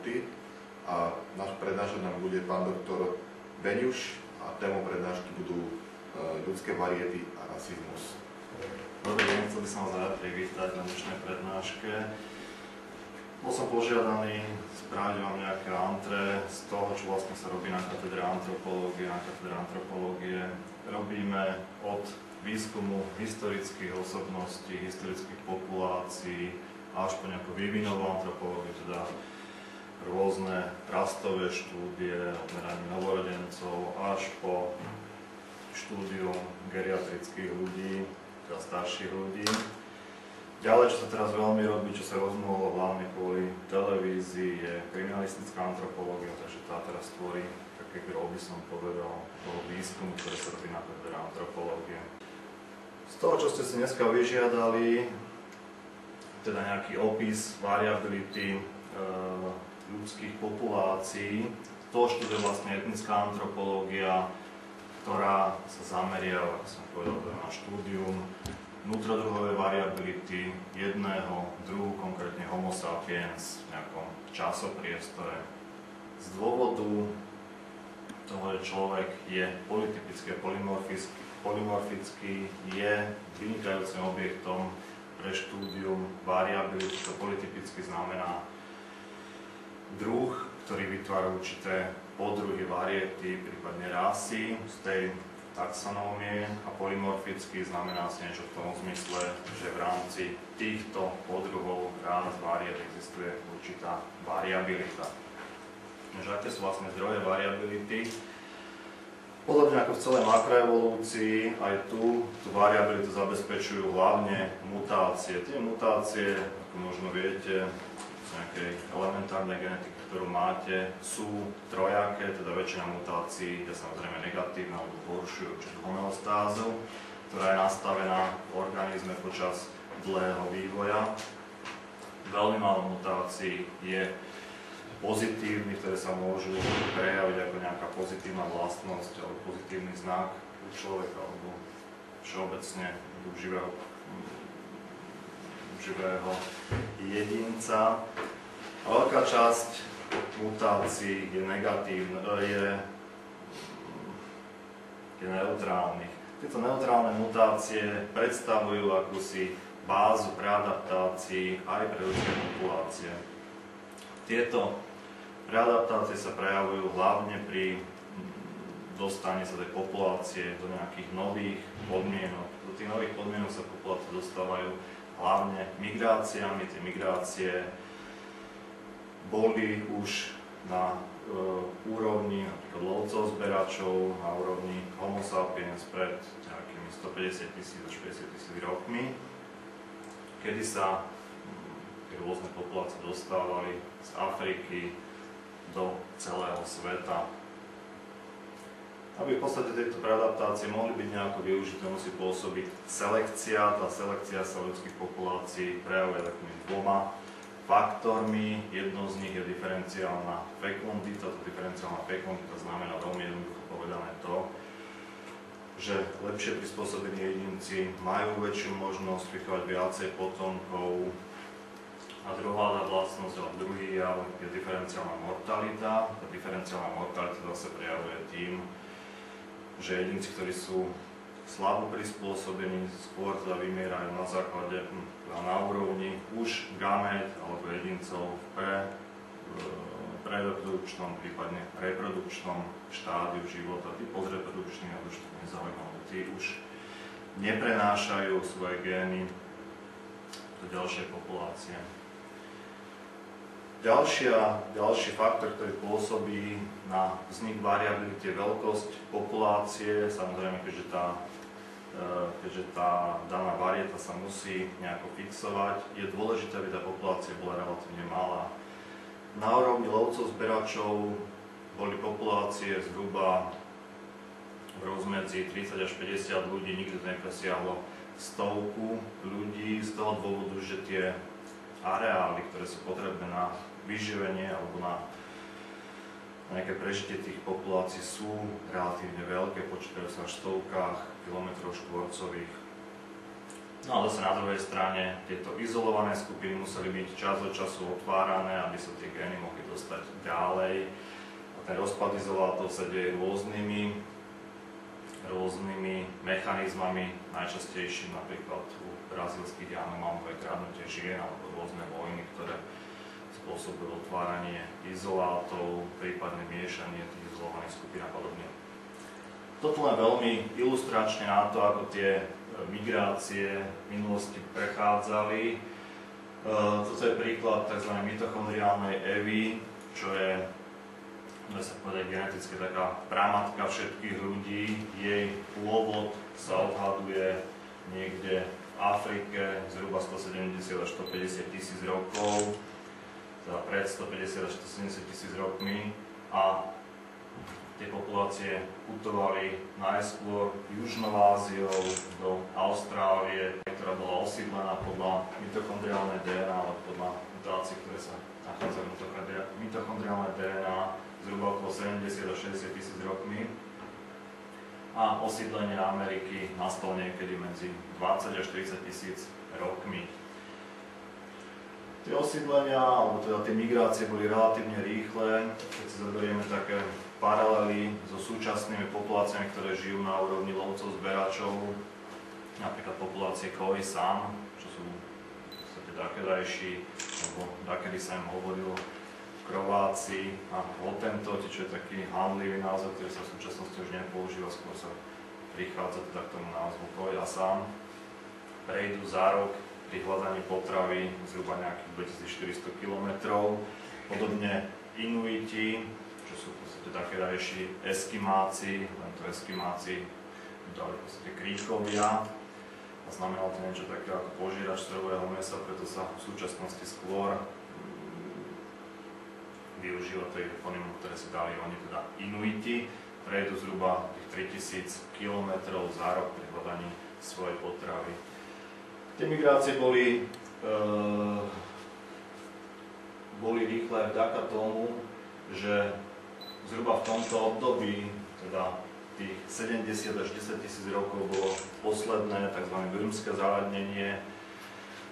minúty a náš prednášať nám bude pán doktor Beniuš a témou prednášky budú ľudské variety a rasizmus. Dobrý deň, chcel by som vás rád privítať na dnešnej prednáške. Bol som požiadaný spraviť vám nejaké antré z toho, čo vlastne sa robí na katedre antropológie. Na katedre antropológie robíme od výskumu historických osobností, historických populácií až po nejakú vývinovú antropológiu, teda rôzne trastové štúdie, odmeranie novorodencov, až po štúdium geriatrických ľudí, teda starších ľudí. Ďalej, čo sa teraz veľmi robí, čo sa rozmohlo hlavne kvôli televízii, je kriminalistická antropológia, takže tá teraz tvorí také gro, by som povedal, toho výskumu, ktoré sa robí na katedre antropológie. Z toho, čo ste si dneska vyžiadali, teda nejaký opis variability ľudských populácií, to študuje vlastne etnická antropológia, ktorá sa zameriava, ako som povedal, na štúdium vnútrodruhovej variability jedného druhu, konkrétne Homo sapiens, v nejakom časopriestore. Z dôvodu toho, že človek je polytypický a polymorfický, je vynikajúcim objektom pre štúdium variability. To polytypicky znamená druh, ktorý vytvára určité podruhy, variety, prípadne rasy z tej taxonómie, a polymorfický znamená si niečo v tom zmysle, že v rámci týchto podruhov rás variet existuje určitá variabilita. Aké sú vlastne zdroje variability? Podobne ako v celej makroevolúcii, aj tú variabilitu zabezpečujú hlavne mutácie. Tie mutácie, ako možno viete, z nejakej elementárnej genetiky, ktorú máte, sú trojaké, teda väčšina mutácií je samozrejme negatívna alebo porušujú určitú homeostázu, ktorá je nastavená v organizme počas dlhého vývoja. Veľmi málo mutácií je pozitívnych, ktoré sa môžu prejaviť ako nejaká pozitívna vlastnosť alebo pozitívny znak u človeka alebo všeobecne u živého jedinca. A veľká časť mutácií je negatívna, je neutrálnych. Tieto neutrálne mutácie predstavujú akúsi bázu pre adaptácii aj pre ľudské populácie. Tieto preadaptácie sa prejavujú hlavne pri dostaní sa tej populácie do nejakých nových podmienok. Do tých nových podmienok sa populácie dostávajú hlavne migráciami. Tie migrácie boli už na úrovni napríklad lovcov-zberačov, na úrovni Homo sapiens pred nejakými 150 000 až 50 000 rokmi, kedy sa rôzne populácie dostávali z Afriky do celého sveta. Aby v podstate tieto preadaptácie mohli byť nejako využité, musí pôsobiť selekcia. Tá selekcia sa ľudských populácií prejavuje takými dvoma faktormi. Jednou z nich je diferenciálna fekundita. Tá diferenciálna fekundita znamená veľmi jednoducho povedané to, že lepšie prispôsobení jedinci majú väčšiu možnosť vychovať viacej potomkov. A druhá vlastnosť, alebo druhý jav je diferenciálna mortalita. Tá diferenciálna mortalita sa prejavuje tým, že jedinci, ktorí sú slabo prispôsobení, skôr teda vymierajú na základe, na úrovni už gamét alebo jedincov v prereprodukčnom, prípadne reprodukčnom štádiu života. Tí pozreprodukční a už to nezaujímavé, tí už neprenášajú svoje gény do ďalšej populácie. Ďalší faktor, ktorý pôsobí na vznik variability, je veľkosť populácie. Samozrejme, keďže tá daná varieta sa musí nejako fixovať, je dôležité, aby tá populácia bola relatívne malá. Na úrovni lovcov-zberačov boli populácie zhruba v rozmedzi 30 až 50 ľudí, nikdy to nepresiahlo 100 ľudí, z toho dôvodu, že tie areály, ktoré sú potrebné na vyživenie alebo na nejaké prežitie tých populácií, sú relatívne veľké, počítajú sa v stovkách kilometrov štvorcových. No a zase na druhej strane tieto izolované skupiny museli byť čas od času otvárané, aby sa tie gény mohli dostať ďalej. A ten rozpad izolátov sa deje rôznymi mechanizmami, najčastejším napríklad u brazílskych Yanomamov je kradnutie žien alebo rôzne vojny, ktoré spôsobujú otváranie izolátov, prípadne miešanie tých izolovaných skupín a podobne. Toto len veľmi ilustračne na to, ako tie migrácie v minulosti prechádzali. Toto je príklad tzv. Mitochondriálnej Evy, čo je, dá sa povedať, geneticky taká pramatka všetkých ľudí. Jej pôvod sa odhaduje niekde v Afrike, zhruba 170 až 150 tisíc rokov, teda pred 150 až 170 tisíc rokmi, a tie populácie putovali najskôr Južnou Áziou do Austrálie, ktorá bola osídlená podľa mitochondriálnej DNA, alebo podľa mutácií, ktoré sa nachádzajú v mitochondriálnej DNA zhruba okolo 70 až 60 tisíc rokmi. A osídlenie Ameriky nastalo niekedy medzi 20 až 30 tisíc rokmi. Tie osídlenia, alebo teda tie migrácie boli relatívne rýchle, keď si zoberieme také paralely so súčasnými populáciami, ktoré žijú na úrovni lovcov-zberačov, napríklad populácie Khoisan, čo sú v podstate dakedajší, alebo dakedy sa im hovorilo Krováci a Hotentoti, čo je taký handlivý názov, ktorý sa v súčasnosti už nepoužíva, skôr sa prichádza teda k tomu názvu Khoisan. Prejdú za rok pri hľadaní potravy zhruba nejakých 2400 km. Podobne Inuiti, čo sú v podstate takedajší Eskimáci, len to Eskimáci dali v podstate kríkovia. A znamenalo to niečo také ako požírač surového mäsa, preto sa v súčasnosti skôr využíva to eufonimu, ktoré si dali oni, teda Inuiti. Prejdú zhruba tých 3000 km za rok pri hľadaní svojej potravy. Tie migrácie boli rýchle vďaka tomu, že zhruba v tomto období, teda tých 70 až 10 tisíc rokov, bolo posledné tzv. Würmské zaľadnenie,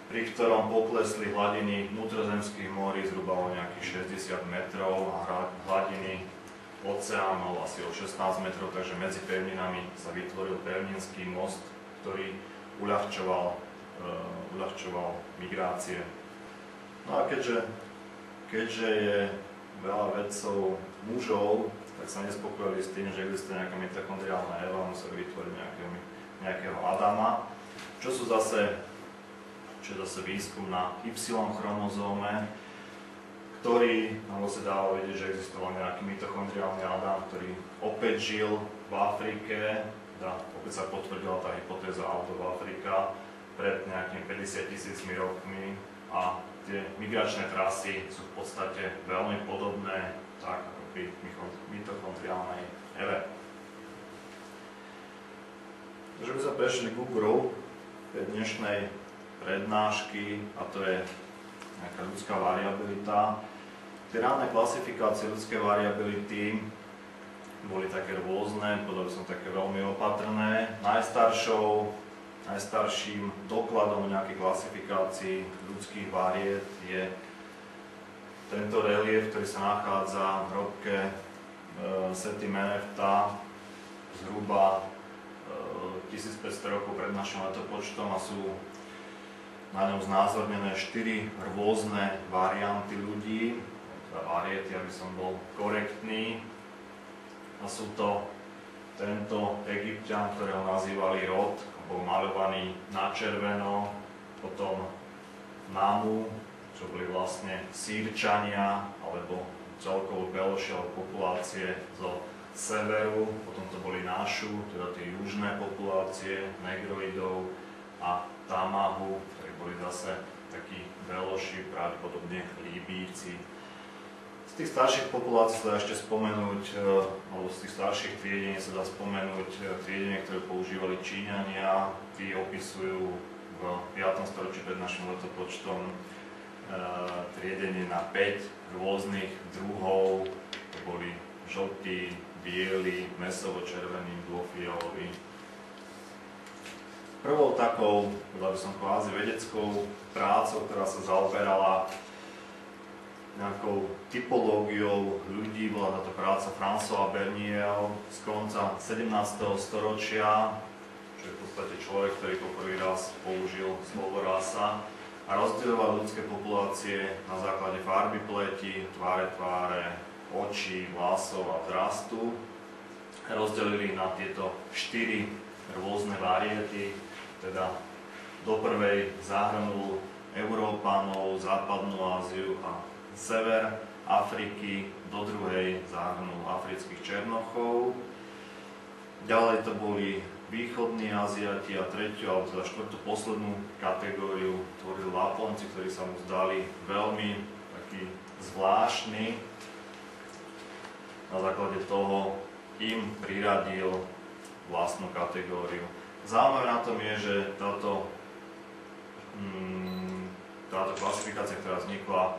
pri ktorom poklesli hladiny vnútrozemských morí zhruba o nejakých 60 metrov a hladiny oceánov asi o 16 metrov, takže medzi pevninami sa vytvoril pevninský most, ktorý uľahčoval migrácie. No a keďže je veľa vedcov mužov, tak sa nespokojili s tým, že existuje nejaká mitochondriálna Eva, museli vytvoriť nejakého Adama, čo je zase výskum na Y-chromozóme, ktorý nám vlastne dával vedieť, že existoval nejaký mitochondriálny Adam, ktorý opäť žil v Afrike, opäť sa potvrdila tá hypotéza Alto-Afrika pred nejakými 50 tisícmi rokmi, a tie migračné trasy sú v podstate veľmi podobné tak ako pri mitochondriálnej Eve. Takže by sme prešli k úkru dnešnej prednášky, a to je nejaká ľudská variabilita. Tie ranné klasifikácie ľudskej variability boli také rôzne, povedal by som také veľmi opatrné. Najstarším dokladom nejakej klasifikácií ľudských variét je tento relief, ktorý sa nachádza v hrobke Seti Menefta zhruba 1500 rokov pred našim letopočtom, a sú na ňom znázornené 4 rôzne varianty ľudí, teda variety, aby som bol korektný. A sú to tento Egypťan, ktorého nazývali Rod, bol maľovaný na červeno, potom Namu, čo boli vlastne Sýrčania, alebo celkovo belošiel populácie zo severu, potom to boli Nášu, teda tie južné populácie, Negroidov, a Tamahu, ktorí boli zase takí beloši, pravdepodobne Líbíci. Z tých starších populácií sa dá ešte spomenúť, alebo z tých starších triedení sa dá spomenúť triedenie, ktoré používali Číňania. Tí opisujú v 5. storočí pred našim letopočtom triedenie na 5 rôznych druhov. To boli žltý, biely, mesovo-červený, dôfialový. Prvou takou, by som kvázi vedeckou prácou, ktorá sa zaoberala nejakou typológiou ľudí, bola táto práca Françoisa Bernieho z konca 17. storočia, čo je v podstate človek, ktorý poprvý raz použil slovo rasa a rozdeľoval ľudské populácie na základe farby pleti, tváre, očí, vlasov a vzrastu. Rozdelili na tieto 4 rôzne variety, teda do prvej zahrnul Európanov, západnú Áziu a sever Afriky, do druhej zahrnul afrických černochov. Ďalej to boli východní Aziati a tretiu, alebo teda štvrtú poslednú kategóriu tvorili Laponci, ktorí sa mu zdali veľmi takí zvláštni. Na základe toho im priradil vlastnú kategóriu. Zaujímavé na tom je, že táto klasifikácia, ktorá vznikla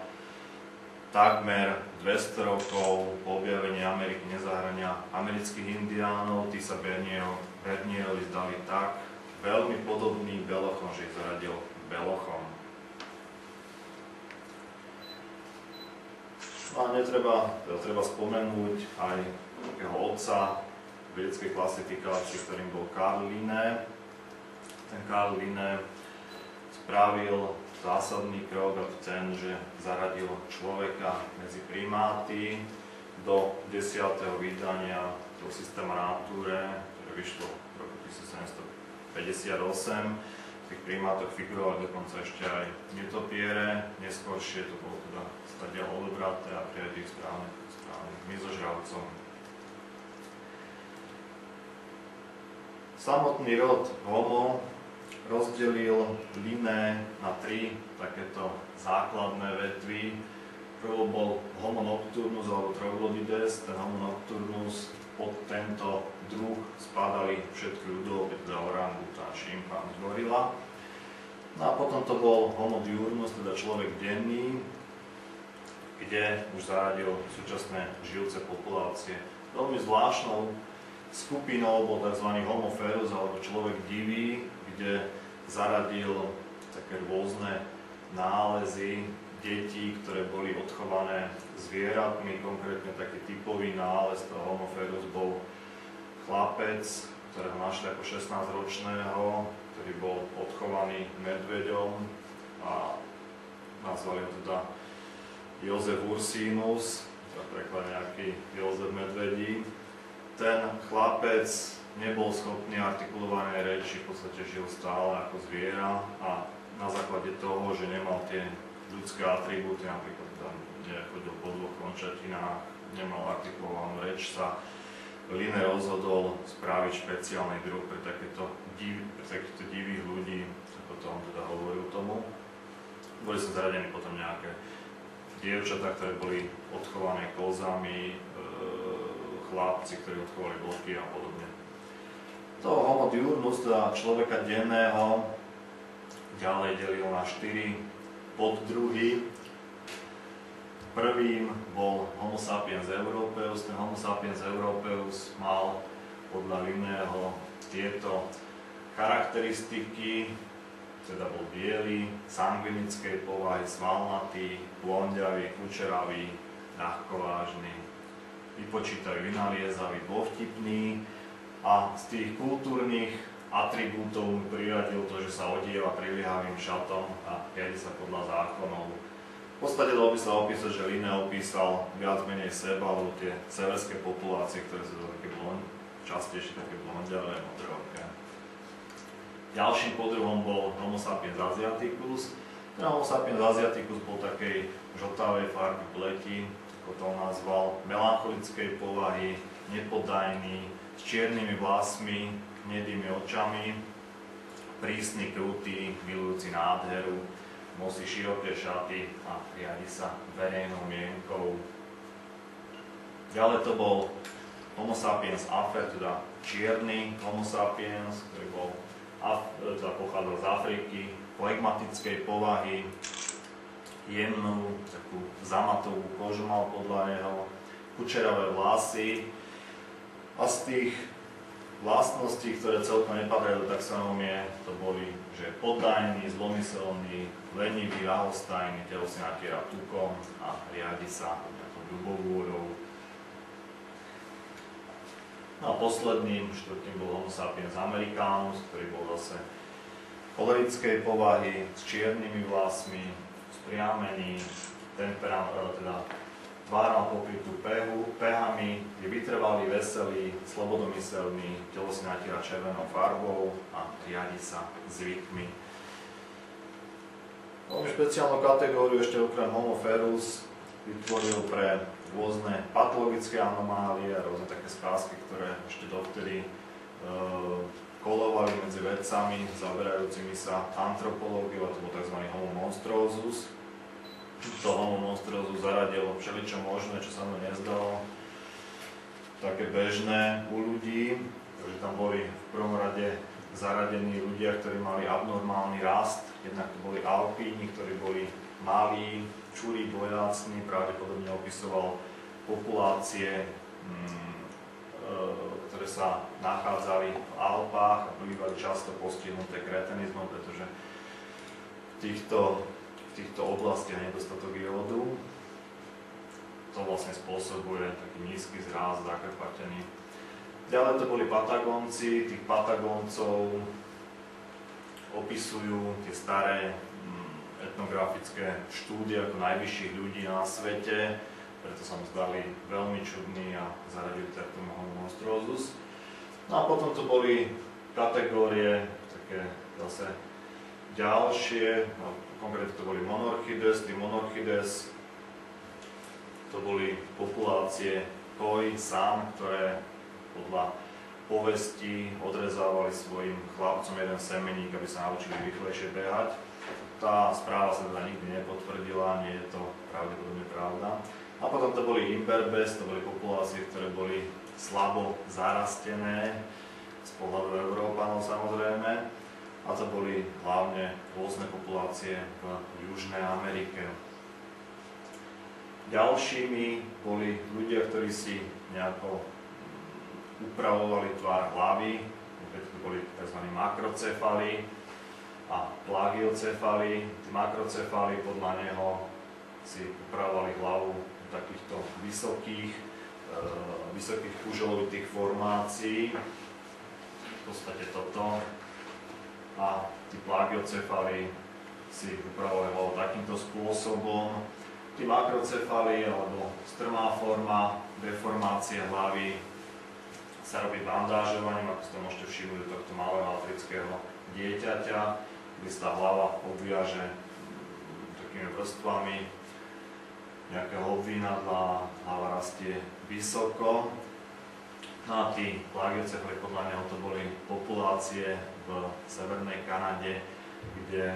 takmer 200 rokov po objavení Ameriky, nezahŕňa amerických indiánov, tí sa Bernierovi zdali tak veľmi podobný belochom, že ich zaradil belochom. No a treba spomenúť aj jeho otca v vedeckej klasifikácii, ktorým bol Carl Linné. Ten Carl Linné spravil zásadný krok a ten, že zaradil človeka medzi primáty do 10. vydania toho systéma Nature, ktoré vyšlo v roku 1758. V tých primátoch figurovali dokonca ešte aj netopiere, neskôršie to bolo teda stadiaľ odobraté a priradili správne mizožravcom. Samotný rod Homo rozdelil Linné na 3 takéto základné vetvy. Prvou bol Homo nocturnus alebo Troglodytes. Ten Homo nocturnus, pod tento druh spadali všetky ľudovky, teda orangután, šimpanz, gorila. No a potom to bol Homo diurnus, teda človek denný, kde už zaradil súčasné žijúce populácie. Veľmi zvláštnou skupinou bol tzv. Homo ferus, alebo človek divý, kde zaradil také rôzne nálezy detí, ktoré boli odchované zvieratmi. Konkrétne taký typový nález toho Homo ferus bol chlapec, ktorého našli ako 16-ročného, ktorý bol odchovaný medveďom a nazvali ho teda Jozef Ursinus, teda preklad nejaký Jozef Medvedí. Ten chlapec nebol schopný artikulovanej reči, v podstate žil stále ako zviera a na základe toho, že nemal tie ľudské atribúty, napríklad tam nechodil po 2 končatinách, nemal artikulovanú reč, sa Linné rozhodol spraviť špeciálny druh pre takýchto divých ľudí, ako to on teda hovoril tomu. Boli sa zaradení potom nejaké dievčatá, ktoré boli odchované kozami, chlapci, ktorí odchovali vlky a podobne. To Homo diurnus, teda človeka denného, ďalej delil na 4 poddruhy. Prvým bol Homo sapiens europeus. Ten Homo sapiens europeus mal podľa Linného tieto charakteristiky, teda bol biely, sangvinickej povahy, svalnatý, blondiavý, kučeravý, ľahkovážny, vypočítavý, vynaliezavý, dôvtipný a z tých kultúrnych atribútov mu priradil to, že sa odieva priliehavým šatom a riadi sa podľa zákonov. V podstate dalo by sa opísať, že Linné opísal viac menej seba, alebo tie severské populácie, ktoré sú také častejšie také blondiavé, modroké. Ďalším podruhom bol Homo sapiens asiaticus. Ten Homo sapiens asiaticus bol takej žltavej farby pleti, ako to nazval, melancholickej povahy, nepodajný, s čiernymi vlasmi, hnedými očami, prísny, krutý, milujúci nádheru, nosí široké šaty a riadi sa verejnou mienkou. Ďalej to bol Homo sapiens afer, teda čierny Homo sapiens, ktorý pochádzal z Afriky, flegmatickej povahy, jemnú, takú zamatovú kožu mal podľa neho, kučeravé vlasy a z tých vlastnosti, ktoré celkom nepadajú do taxonómie, to boli, že poddajný, zlomyselný, lenivý, ľahostajný, telesne natiera tukom a riadi sa nejakou ľubovôľou. No a posledným, štvrtým bol Homo sapiens americanus, ktorý bol zase cholerickej povahy, s čiernymi vlasmi, spriamený, teda tvár mal pokrytú pehami, je vytrvalý, veselý, slobodomyselný, telo si natiera červenou farbou a riadi sa zvykmi. Veľmi špeciálnu kategóriu ešte okrem Homo ferus vytvoril pre rôzne patologické anomálie a rôzne také správky, ktoré ešte dovtedy kolovali medzi vedcami zaoberajúcimi sa antropológiou, a to bol tzv. Homo monstruosus. To Homo monstruosus zaradilo všeličo možné, čo sa mne nezdalo také bežné u ľudí, pretože tam boli v prvom rade zaradení ľudia, ktorí mali abnormálny rast. Jednak to boli alpíni, ktorí boli malí, čulí, bojácni, pravdepodobne opisoval populácie, ktoré sa nachádzali v Alpách a bývali často postihnuté kretenizmom, pretože v týchto oblastiach nedostatok jódu. To vlastne spôsobuje taký nízky zráz zakrpatený. Ďalej to boli Patagónci. Tých Patagóncov opisujú tie staré etnografické štúdie ako najvyšších ľudí na svete, preto sa mi zdali veľmi čudní a zaradili tak tomu Homo monstruosus. No a potom to boli kategórie také zase ďalšie, no, konkrétne to boli Monorchides. Tí Monorchides to boli populácie koj, sám, ktoré podľa povesti odrezávali svojim chlapcom jeden semeník, aby sa naučili rýchlejšie behať. Tá správa sa teda nikdy nepotvrdila, nie je to pravdepodobne pravda. A potom to boli Imberbes, to boli populácie, ktoré boli slabo zarastené, z pohľadu Európanov samozrejme. A to boli hlavne rôzne populácie v Južnej Amerike. Ďalšími boli ľudia, ktorí si nejako upravovali tvár hlavy, to boli tzv. Makrocefali a plagiocefali. Tí makrocefali podľa neho si upravovali hlavu do takýchto vysokých kuželovitých formácií, v podstate toto. A tí plagiocefali si upravovali hlavu takýmto spôsobom. Tí makrocefali alebo strmá forma, deformácie hlavy sa robí bandážovaním, ako si to môžete všimnúť do tohto malého afrického dieťaťa, kde sa hlava obviaže takými vrstvami nejakého obvinadla, hlava rastie vysoko. No a tí plagiocefali podľa neho to boli populácie v Severnej Kanade, kde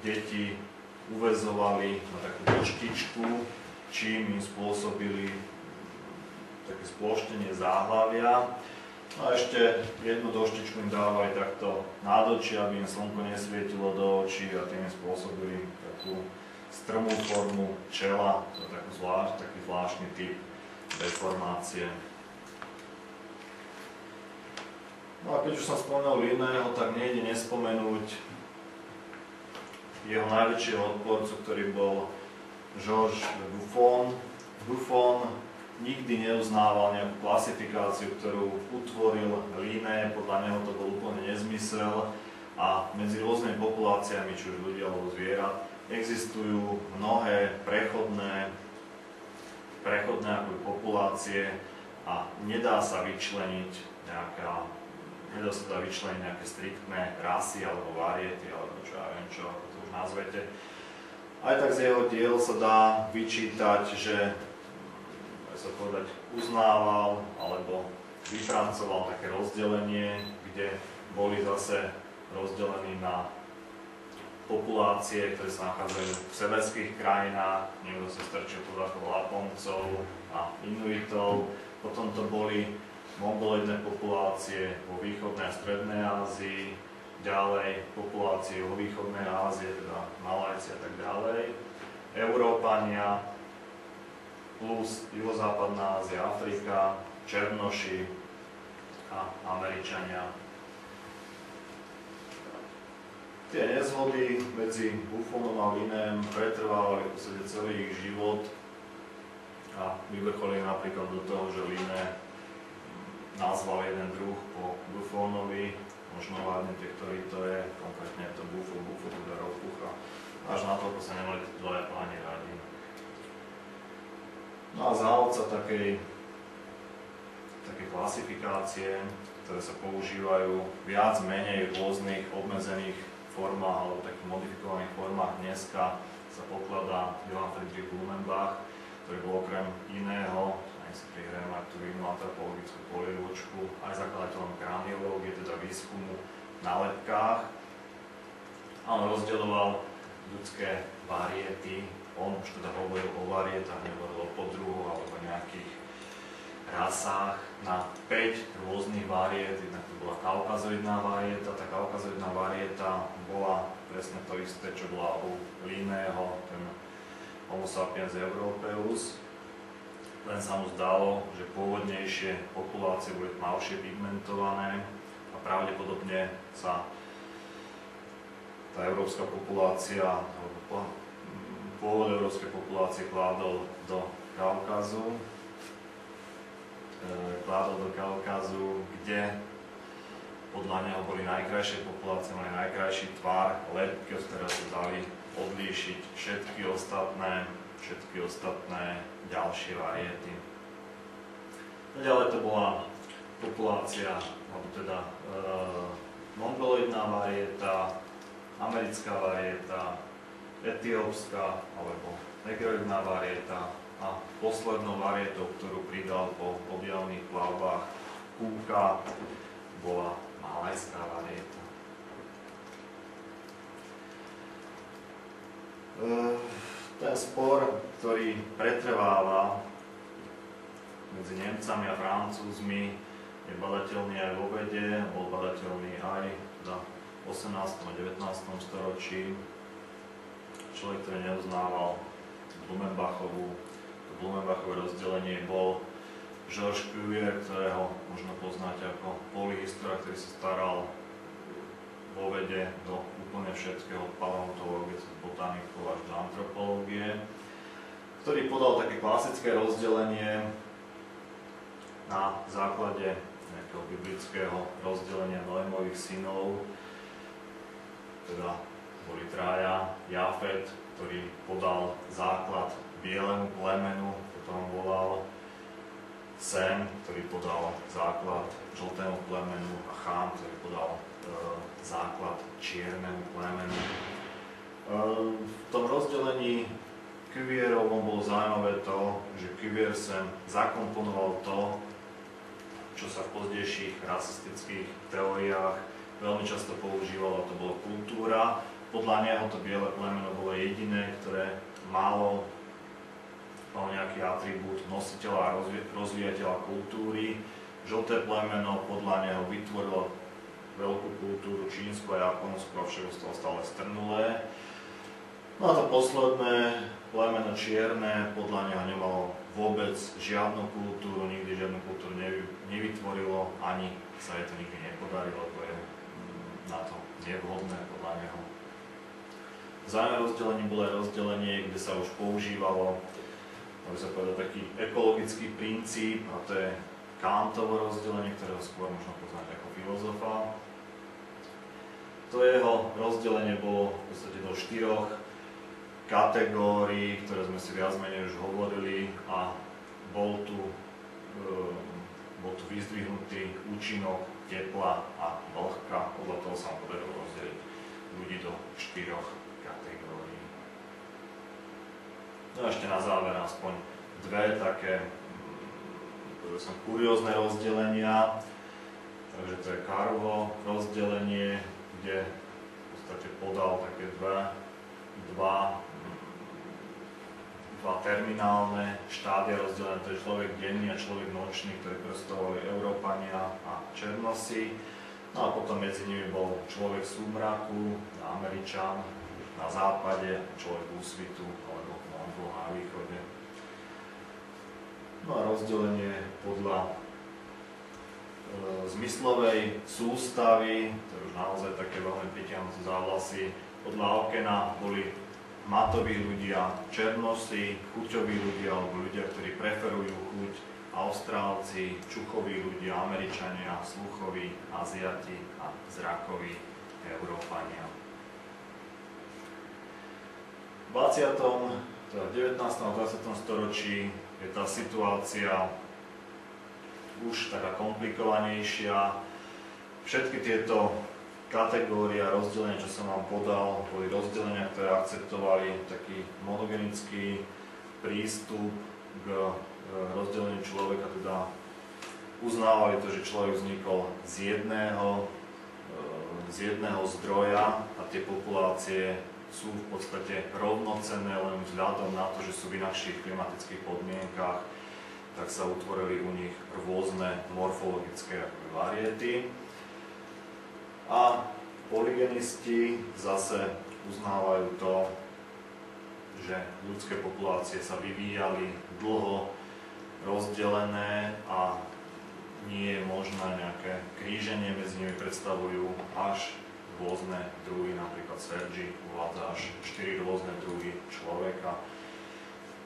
deti uväzovali na takú doštičku, čím im spôsobili také sploštenie záhlavia. No a ešte jednu doštičku im dávali takto nad oči, aby im slnko nesvietilo do očí a tým im spôsobili takú strmú formu čela, to je taký zvláštny typ deformácie. No a keď už som spomenul Linného, tak nejde nespomenúť jeho najväčšieho odporcu, ktorý bol Georges Buffon. Buffon nikdy neuznával nejakú klasifikáciu, ktorú utvoril Linné, podľa neho to bol úplne nezmysel a medzi rôznymi populáciami, či už ľudia alebo zvierat, existujú mnohé prechodné populácie a nedá sa vyčleniť nejaké striktné rasy alebo variety, alebo čo ja viem čo, ako to už nazvete. Aj tak z jeho diel sa dá vyčítať, že sa povedať, uznával alebo vypracoval také rozdelenie, kde boli zase rozdelení na populácie, ktoré sa nachádzajú v severských krajinách, niekto sa strčil tu ako Laponcov a Inuitov, potom to boli mongoloidné populácie vo východnej a strednej Ázii, ďalej populácie vo východnej Ázie, teda Malajci a tak ďalej, Európania, plus juhozápadná Ázia, Afrika, Černoši a Američania. Tie nezhody medzi Buffonom a Linnéem pretrvávali v podstate celý ich život a vyvrcholili napríklad do toho, že Linné nazval jeden druh po Buffonovi, možno hľadnete, ktorý to je, konkrétne to Buffo teda rozpucha. Až na to sa nemali dvaja páni radi. No a závodca takej klasifikácie, ktoré sa používajú viac menej v rôznych obmedzených formách alebo takých modifikovaných formách dneska, sa pokladá Johann Friedrich Blumenbach, ktorý bol okrem iného, aj si prihrajem aj tú inú antropologickú polievočku, aj zakladateľom kraniológie, teda výskumu na lebkách. A on rozdeľoval ľudské variety, on už teda hovoril o varietách, nehovoril o podruhoch alebo nejakých rasách, na 5 rôznych variet. Jednak to bola kaukazoidná varieta. Tá kaukazoidná varieta bola presne to isté, čo bola u Linného, ten Homo sapiens europeus. Len sa mu zdalo, že pôvodnejšie populácie boli tmavšie pigmentované a pravdepodobne sa tá európska populácia, pôvod európskej populácie kládol do Kaukazu, kde podľa neho boli najkrajšie populácie, mali najkrajší tvar, lebky, od ktorého sa dali odlíšiť všetky ostatné ďalšie variety. Ďalej to bola populácia, alebo teda mongoloidná varieta, americká varieta, etiópska alebo negroidná varieta a poslednou varietou, ktorú pridal po objavných plavbách Kúka, bola malajská varieta. Ten spor, ktorý pretrváva medzi Nemcami a Francúzmi, je badateľný aj vo vede, bol badateľný aj v 18. a 19. storočí. Človek, ktorý neuznával Blumenbachové rozdelenie, bol Georges Cuvier, ktorého možno poznáte ako polyhistora, ktorý sa staral vo vede do úplne všetkého, od paleontológie, cez botaniku až do antropológie, ktorý podal také klasické rozdelenie na základe nejakého biblického rozdelenia Noémových synov. Teda boli traja, Jafet, ktorý podal základ bielemu plemenu, potom volal Sem, ktorý podal základ žltému plemenu, a Chám, ktorý podal základ čiernemu plemenu. V tom rozdelení Cuvierovom bolo zaujímavé to, že Cuvier sem zakomponoval to, čo sa v pozdejších rasistických teóriách veľmi často používalo, to bolo kultúra. Podľa neho to biele plemeno bolo jediné, ktoré malo nejaký atribút nositeľa a rozvíjateľa kultúry. Žlté plemeno podľa neho vytvorilo veľkú kultúru Čínsku a Japonsku a všetko stalo stále strnulé. No a to posledné plemeno čierne podľa neho nemalo vôbec žiadnu kultúru, nikdy žiadnu kultúru nevytvorilo, ani sa jej to nikdy nepodarilo, lebo je na to nevhodné podľa neho. Vzájomné rozdelenie bolo aj rozdelenie, kde sa už používalo, aby sa povedal, taký ekologický princíp, a to je Kantovo rozdelenie, ktorého skôr možno poznať ako filozofa. To jeho rozdelenie bolo v podstate do 4 kategórií, ktoré sme si viac menej už hovorili, a bol tu vyzdvihnutý účinok tepla a vlhka. Podľa toho sa nám podarilo rozdeliť ľudí do 4 kategórií. No a ešte na záver aspoň dve také kuriózne rozdelenia. Takže to je Karlovo rozdelenie, kde v podstate podal také dva terminálne štádia rozdelené, to je človek denný a človek nočný, ktorí predstavovali Európania a Černosy. No a potom medzi nimi bol človek súmraku, Američan na západe, človek úsvitu alebo Mongol na východe. No a rozdelenie podľa zmyslovej sústavy, to je už naozaj také veľmi pritiahnuté za vlasy. Podľa Aukena boli matoví ľudia, černosí, chuťoví ľudia alebo ľudia, ktorí preferujú chuť, Austrálci, čuchoví ľudia, Američania, sluchoví, Aziati a zrakoví Európania. V 20., teda 19. a 20. storočí je tá situácia už taká komplikovanejšia. Všetky tieto kategórie a rozdelenia, čo som vám podal, boli rozdelenia, ktoré akceptovali taký monogenický prístup k rozdeleniu človeka, teda uznávali to, že človek vznikol z jedného zdroja a tie populácie sú v podstate rovnocenné len vzhľadom na to, že sú v inakších klimatických podmienkach, tak sa utvorili u nich rôzne morfologické variety. A polygenisti zase uznávajú to, že ľudské populácie sa vyvíjali dlho rozdelené a nie je možné nejaké kríženie, medzi nimi predstavujú až rôzne druhy, napríklad Sergi uvádza až 4 rôzne druhy človeka.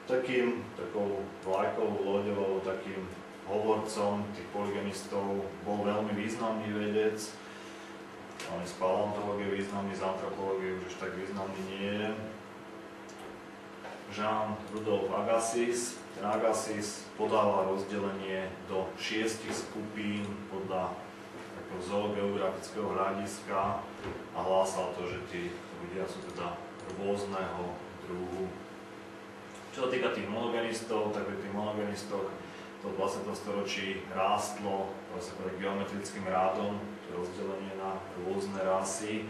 Takou vlajkovou loďou, takým hovorcom tých polygenistov bol veľmi významný vedec. On je z paleontológie významný, z antropológie už tak významný nie je. Jean Rudolf Agassiz. Ten Agassiz podával rozdelenie do 6 skupín podľa zoogeografického hľadiska a hlásal to, že tí ľudia sú teda rôzneho druhu. Čo sa týka tých monogenistov, tak pri tých monogenistoch to v 20. storočí rástlo geometrickým rádom, to je rozdelenie na rôzne rasy,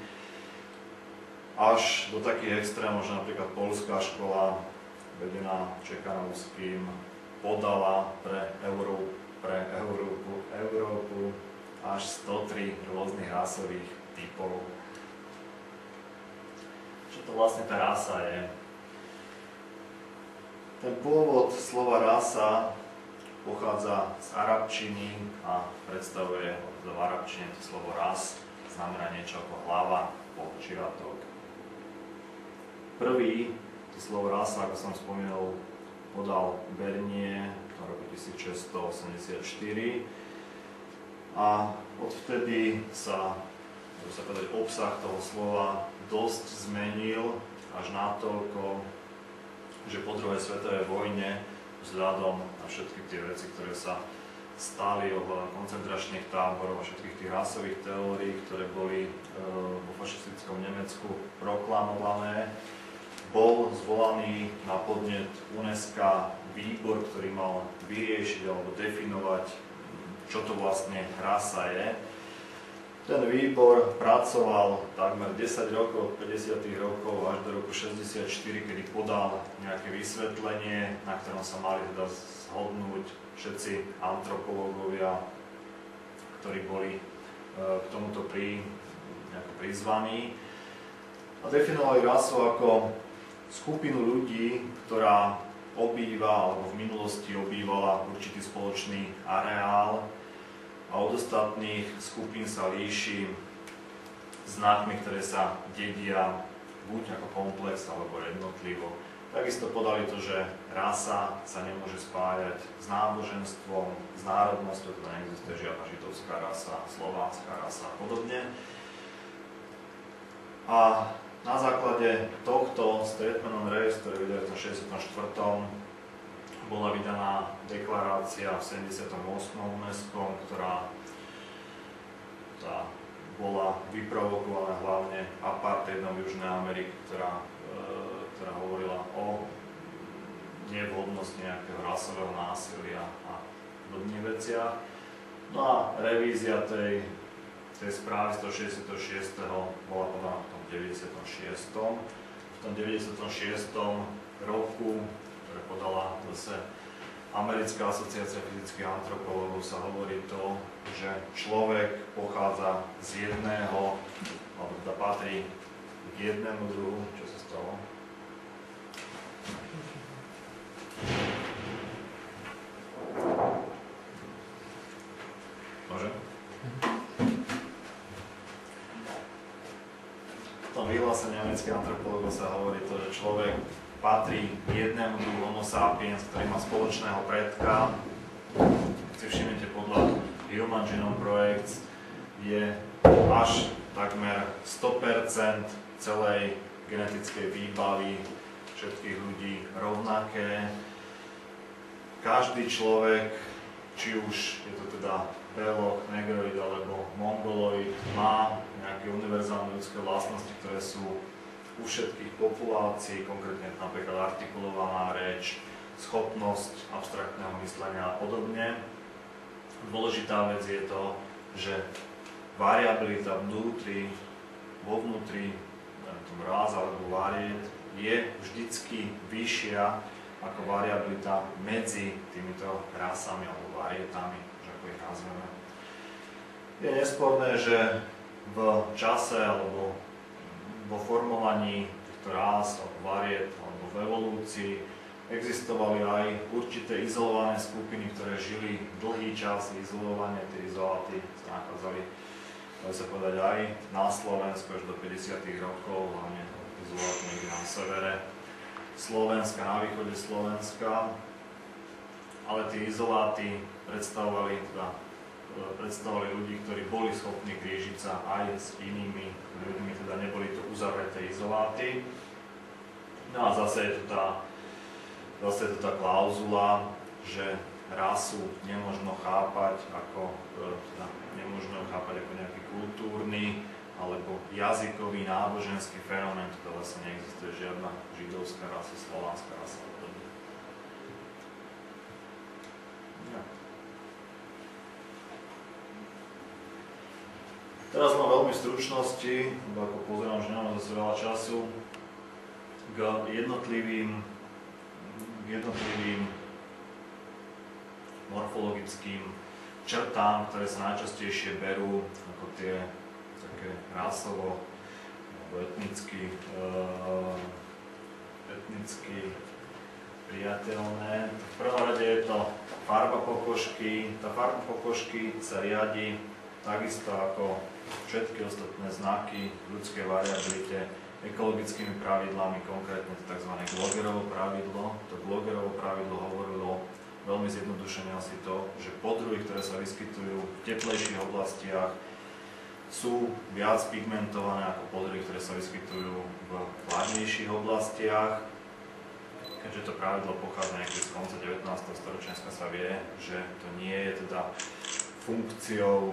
až do takých extrémov, že napríklad poľská škola, vedená Čekanovským, podala pre Európu až 103 rôznych rasových typov. Čo to vlastne tá rasa je? Ten pôvod slova rasa pochádza z arabčiny a predstavuje v arabčine to slovo ras, znamená niečo ako hlava, počiatok. Prvý to slovo rasa, ako som spomínal, podal Bernier v roku 1684 a odvtedy sa povedať, obsah toho slova dosť zmenil až natoľko, že po druhej svetovej vojne vzhľadom na všetky tie veci, ktoré sa stali ohľadom koncentračných táborov a všetkých tých rasových teórií, ktoré boli vo fašistickom Nemecku proklamované, bol zvolaný na podnet UNESCO výbor, ktorý mal vyriešiť alebo definovať, čo to vlastne rasa je. Ten výbor pracoval takmer 10 rokov, od 50. rokov až do roku 64, kedy podal nejaké vysvetlenie, na ktorom sa mali teda zhodnúť všetci antropológovia, ktorí boli k tomuto prizvaní. A definovali rasu ako skupinu ľudí, ktorá obýva alebo v minulosti obývala určitý spoločný areál a od ostatných skupín sa líši znakmi, ktoré sa dedia buď ako komplex alebo jednotlivo. Takisto podali to, že rasa sa nemôže spájať s náboženstvom, s národnosťou, teda neexistuje žiadna židovská rasa, slovanská rasa a podobne. A na základe tohto Statement on Race, ktoré vydali v 64. bola vydaná deklarácia v 78. UNESCO, ktorá bola vyprovokovaná hlavne apartheidom Južnej Ameriky, ktorá hovorila o nevhodnosti nejakého rasového násilia a podobných veciach. No a revízia tej správy z toho 66. bola podaná v tom 96. V tom 96. roku, ktoré podala zase Americká asociácia fyzických antropológov, sa hovorí to, že človek pochádza z jedného, alebo teda patrí k jednému druhu. Čo sa stalo? Môže? ohlase nemeckých antropológov sa hovorí to, že človek patrí jednému druhu Homo sapiens, ktorý má spoločného predka. Keď si všimnete, podľa Human Genome Project je až takmer 100% celej genetickej výbavy všetkých ľudí rovnaké. Každý človek, či už je to teda Belok, Negroid alebo Mongoloid, má nejaké univerzálne ľudské vlastnosti, ktoré sú u všetkých populácií, konkrétne napríklad artikulovaná reč, schopnosť abstraktného myslenia a podobne. Dôležitá vec je to, že variabilita vo vnútri ráz alebo variet je vždycky vyššia ako variabilita medzi týmito rásami alebo varietami, že ako ich nazveme. Je nesporné, že v čase alebo vo formovaní týchto rás alebo variet alebo v evolúcii existovali aj určité izolované skupiny, ktoré žili dlhý čas izolovane. Tie izoláty sa nachádzali, dá sa povedať, aj na Slovensku až do 50. rokov, hlavne izoláty niekde na severe Slovenska, na východe Slovenska. Ale tie izoláty predstavovali ľudí, ktorí boli schopní krížiť sa aj s inými ľuďmi, teda neboli to uzavreté izoláty. No a zase je tu tá klauzula, že rasu nemožno chápať ako nejaký kultúrny alebo jazykový, náboženský fenomén, tu vlastne neexistuje žiadna židovská rasa, slovanská rasa. Ja. Teraz mám veľmi stručnosti, lebo ako pozerám, že nemám zase veľa času, k jednotlivým morfologickým črtám, ktoré sa najčastejšie berú ako tie také rasovo alebo etnicky priateľné. V prvom rade je to farba pokožky. Tá farba pokožky sa riadi takisto ako všetky ostatné znaky v ľudskej variabilite ekologickými pravidlami, konkrétne to tzv. Glogerovo pravidlo. To Glogerovo pravidlo hovorilo veľmi zjednodušene asi to, že podruhy, ktoré sa vyskytujú v teplejších oblastiach, sú viac pigmentované ako podruhy, ktoré sa vyskytujú v chladnejších oblastiach. Keďže to pravidlo pochádza niekedy z konca 19. storočia, sa vie, že to nie je teda funkciou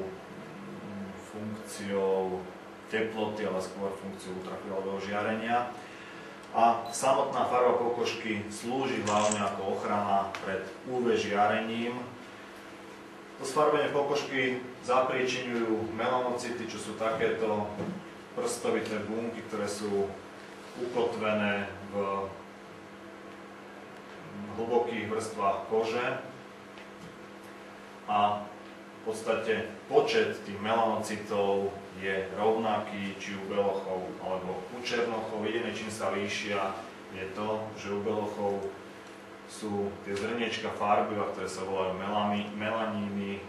teploty, ale skôr funkciou ultrafialového žiarenia. A samotná farba pokožky slúži hlavne ako ochrana pred UV žiarením. To sfarbenie pokožky zapríčiňujú melanocity, čo sú takéto prstovité bunky, ktoré sú ukotvené v hlbokých vrstvách kože. A v podstate počet tých melanocitov je rovnaký či u belochov alebo u černochov. Jediné, čím sa líšia, je to, že u belochov sú tie zrniečka farbiva, ktoré sa volajú melaníny,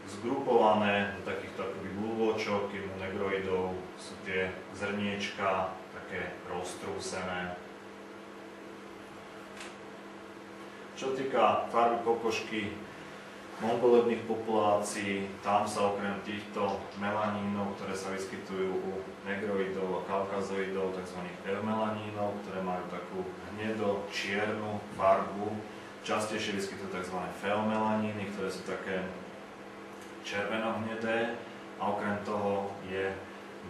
zgrupované do takýchto akoby lúvočok, kým u negroidov sú tie zrniečka také roztrúsené. Čo týka farby pokožky mongoloidných populácií, tam sa okrem týchto melanínov, ktoré sa vyskytujú u negroidov a kaukazoidov, tzv. eumelanínov, ktoré majú takú hnedo-čiernu farbu, častejšie vyskytujú tzv. feomelaníny, ktoré sú také červeno-hnedé, a okrem toho je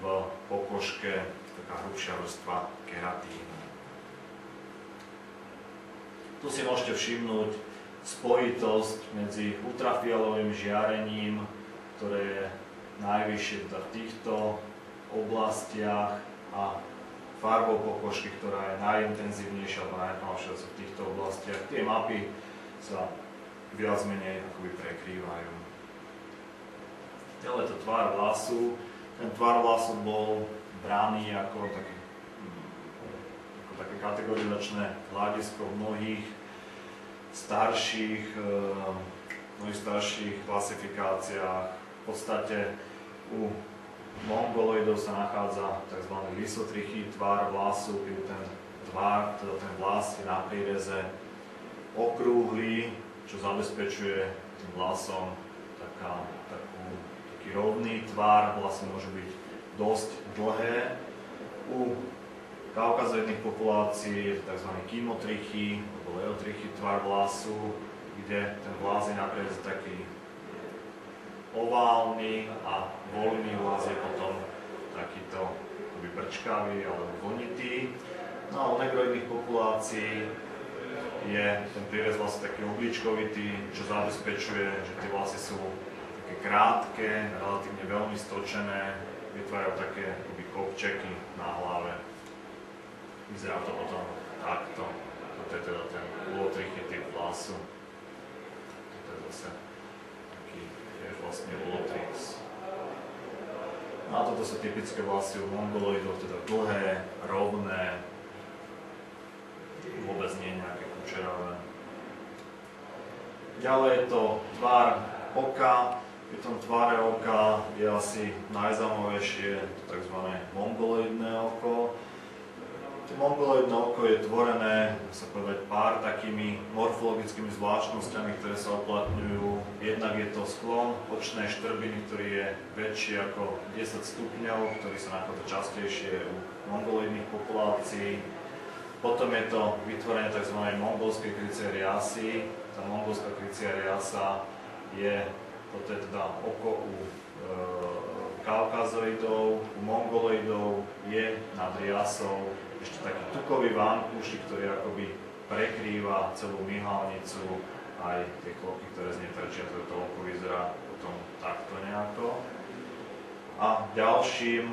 v pokožke taká hrubšia vrstva keratínu. Tu si môžete všimnúť spojitosť medzi ultrafialovým žiarením, ktoré je najvyššie v týchto oblastiach, a farbou pokožky, ktorá je najintenzívnejšia alebo najtmavšia v týchto oblastiach. Tie mapy sa viac menej akoby prekrývajú. Ďalej to tvar vlasu. Ten tvar vlasu bol braný ako také kategorizačné hľadisko v mnohých starších klasifikáciách. V podstate u mongoloidov sa nachádza tzv. Lysotrichý tvar vlasu, kedy ten tvar, teda ten vlas je na príreze okrúhly, čo zabezpečuje tým vlasom taký rovný tvar. Vlasy môžu byť dosť dlhé. U kaukazoidných populácií je to tzv. Kymotrichý alebo leotrichý tvar vlasu, kde ten vlas je na príreze taký oválny a voľný vlas je potom takýto brčkavý alebo vonitý. No a u negroidných populácií je ten prírez vlastne taký obličkovitý, čo zabezpečuje, že tie vlasy sú také krátke, relatívne veľmi stočené, vytvárajú také kopčeky na hlave. Vyzerá to potom takto. Toto je teda ten ulotrichý typ vlasu. Toto je zase taký vlastne ulotrix. No a toto sú typické vlasy u mongoloidov, teda dlhé, rovné, vôbec nie nejaké kučeravé. Ďalej je to tvar oka. Pri tom tvare oka je asi najzaujímavejšie tzv. Mongoloidné oko. To mongoloidné oko je tvorené, dá sa povedať, pár takými morfologickými zvláštnosťami, ktoré sa uplatňujú. Jednak je to sklon očnej štrbiny, ktorý je väčší ako 10 stupňov, ktorý sa nachádza častejšie u mongoloidných populácií. Potom je to vytvorenie tzv. Mongolskej krycie riasy. Tá mongolská krycia riasa toto je teda oko u kaukazoidov, u mongoloidov je nad riasou ešte taký tukový vankúšik, ktorý akoby prekrýva celú myhalnicu, aj tie klopky, ktoré z nej trčia, to oko vyzerá potom takto nejako. A ďalšou